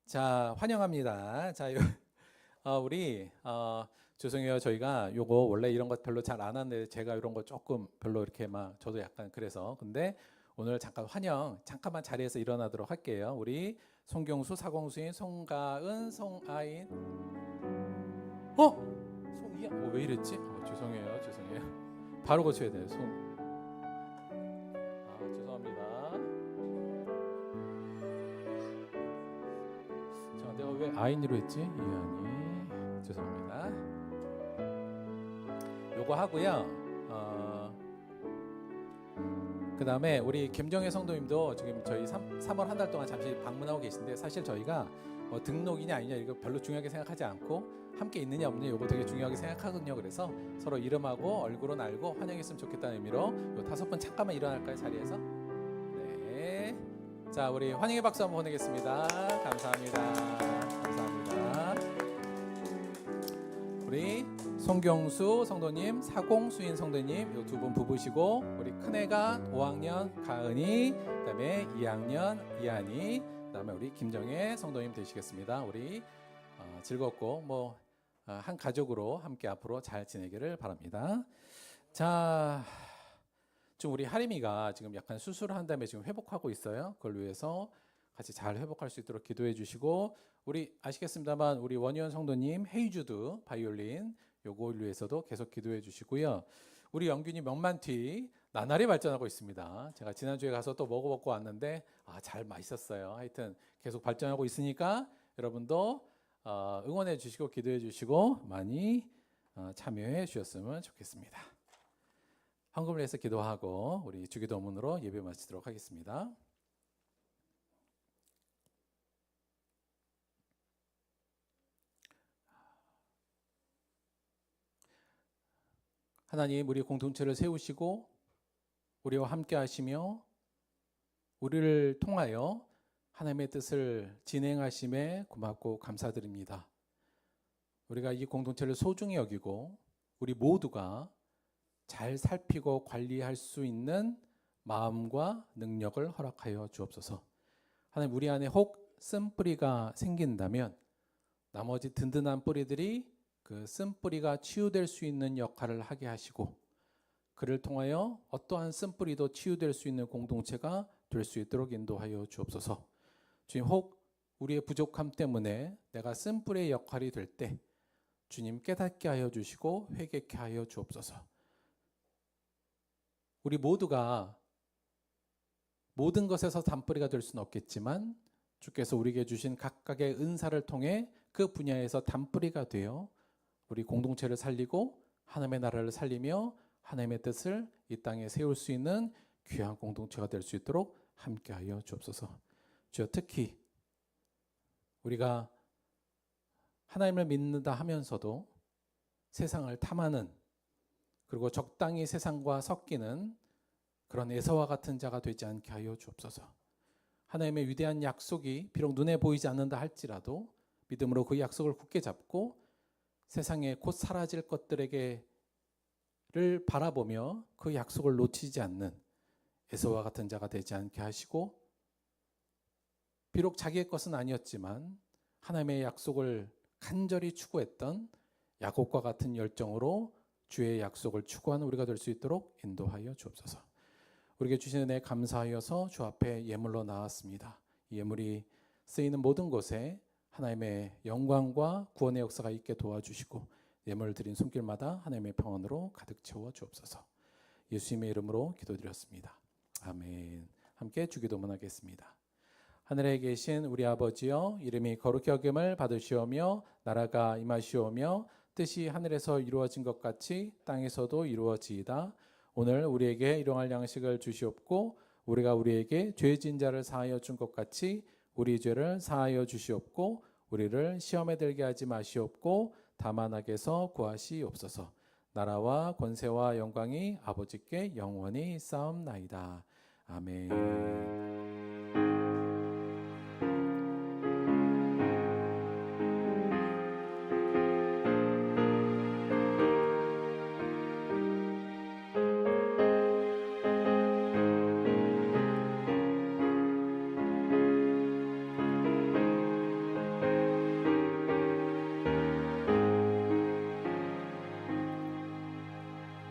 자, 환영합니다. 자, 우리 죄송해요. 저희가 요거 원래 이런 것 별로 잘 안 하는데 제가 이런 거 조금 별로 이렇게 막 저도 약간 그래서 근데 오늘 잠깐 잠깐만 자리에서 일어나도록 할게요. 우리 송경수, 사공수인, 송가은, 송아인. 송이야? 왜 이랬지? 죄송해요. 바로 고쳐야 돼요. 죄송합니다. 자, 내가 왜 아인으로 했지? 이한이. 죄송합니다. 요거 하고요. 그 다음에 우리 김정혜 성도님도 지금 저희 3월 한 달 동안 잠시 방문하고 계신데 사실 저희가 뭐 등록이냐 아니냐 이거 별로 중요하게 생각하지 않고 함께 있느냐 없느냐 이거 되게 중요하게 생각하거든요. 그래서 서로 이름하고 얼굴은 알고 환영했으면 좋겠다는 의미로 요 5분 잠깐만 일어날까요? 자리에서? 네. 자, 우리 환영의 박수 한번 보내겠습니다. 감사합니다. 감사합니다. 우리 송경수 성도님, 사공수인 성도님 이 두 분 부부시고 우리 큰애가 5학년 가은이, 그다음에 2학년 이한이, 그다음에 우리 김정혜 성도님 되시겠습니다. 우리 즐겁고 한 가족으로 함께 앞으로 잘 지내기를 바랍니다. 자, 지금 우리 하림이가 지금 약간 수술을 한 다음에 지금 회복하고 있어요. 그걸 위해서 같이 잘 회복할 수 있도록 기도해 주시고 우리 아시겠습니다만 우리 원희원 성도님 헤이주드 바이올린 요걸 위해서도 계속 기도해 주시고요. 우리 영균이 명란티 나날이 발전하고 있습니다. 제가 지난주에 가서 또 먹어보고 왔는데 잘 맛있었어요. 하여튼 계속 발전하고 있으니까 여러분도 응원해 주시고 기도해 주시고 많이 참여해 주셨으면 좋겠습니다. 헌금을 해서 기도하고 우리 주기도문으로 예배 마치도록 하겠습니다. 하나님, 우리 공동체를 세우시고 우리와 함께 하시며 우리를 통하여 하나님의 뜻을 진행하심에 고맙고 감사드립니다. 우리가 이 공동체를 소중히 여기고 우리 모두가 잘 살피고 관리할 수 있는 마음과 능력을 허락하여 주옵소서. 하나님, 우리 안에 혹 쓴뿌리가 생긴다면 나머지 든든한 뿌리들이 그 쓴뿌리가 치유될 수 있는 역할을 하게 하시고 그를 통하여 어떠한 쓴뿌리도 치유될 수 있는 공동체가 될 수 있도록 인도하여 주옵소서. 주님, 혹 우리의 부족함 때문에 내가 쓴뿌리의 역할이 될 때 주님 깨닫게 하여 주시고 회개케 하여 주옵소서. 우리 모두가 모든 것에서 단뿌리가 될 수는 없겠지만 주께서 우리에게 주신 각각의 은사를 통해 그 분야에서 단뿌리가 되어 우리 공동체를 살리고 하나님의 나라를 살리며 하나님의 뜻을 이 땅에 세울 수 있는 귀한 공동체가 될 수 있도록 함께하여 주옵소서. 주여, 특히 우리가 하나님을 믿는다 하면서도 세상을 탐하는 그리고 적당히 세상과 섞이는 그런 에서와 같은 자가 되지 않게 하여 주옵소서. 하나님의 위대한 약속이 비록 눈에 보이지 않는다 할지라도 믿음으로 그 약속을 굳게 잡고 세상에 곧 사라질 것들에게를 바라보며 그 약속을 놓치지 않는 에서와 같은 자가 되지 않게 하시고 비록 자기의 것은 아니었지만 하나님의 약속을 간절히 추구했던 야곱과 같은 열정으로 주의 약속을 추구하는 우리가 될 수 있도록 인도하여 주옵소서. 우리에게 주신 은혜 감사하여서 주 앞에 예물로 나왔습니다. 이 예물이 쓰이는 모든 곳에 하나님의 영광과 구원의 역사가 있게 도와주시고 예물을 드린 손길마다 하나님의 평안으로 가득 채워 주옵소서. 예수님의 이름으로 기도드렸습니다. 아멘. 함께 주기도문 하겠습니다. 하늘에 계신 우리 아버지여, 이름이 거룩히 여김을 받으시오며 나라가 임하시오며 뜻이 하늘에서 이루어진 것 같이 땅에서도 이루어지이다. 오늘 우리에게 일용할 양식을 주시옵고 우리가 우리에게 죄 지은 자를 사하여 준 것 같이 우리 죄를 사하여 주시옵고 우리를 시험에 들게 하지 마시옵고 다만 악에서 구하시옵소서. 나라와 권세와 영광이 아버지께 영원히 쌓옵나이다. 아멘.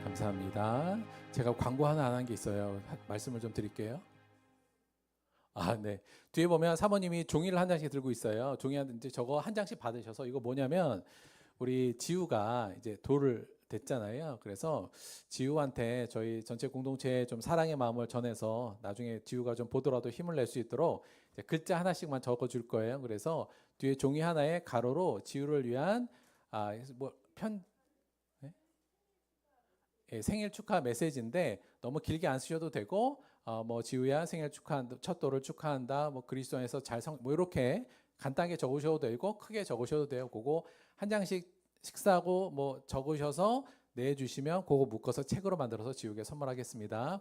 감사합니다. 제가 광고 하나 안 한 게 있어요. 말씀을 좀 드릴게요. 네. 뒤에 보면 사모님이 종이를 한 장씩 들고 있어요. 종이 이제 저거 한 장씩 받으셔서 이거 뭐냐면 우리 지우가 이제 돌을 됐잖아요. 그래서 지우한테 저희 전체 공동체에 좀 사랑의 마음을 전해서 나중에 지우가 좀 보더라도 힘을 낼 수 있도록 이제 글자 하나씩만 적어 줄 거예요. 그래서 뒤에 종이 하나에 가로로 지우를 위한 생일 축하 메시지인데 너무 길게 안 쓰셔도 되고 지우야 생일 축하한다, 첫 돌을 축하한다, 그리스도 안에서 이렇게 간단하게 적으셔도 되고 크게 적으셔도 돼요. 그거 한 장씩 식사하고 적으셔서 내주시면 그거 묶어서 책으로 만들어서 지우게 선물하겠습니다.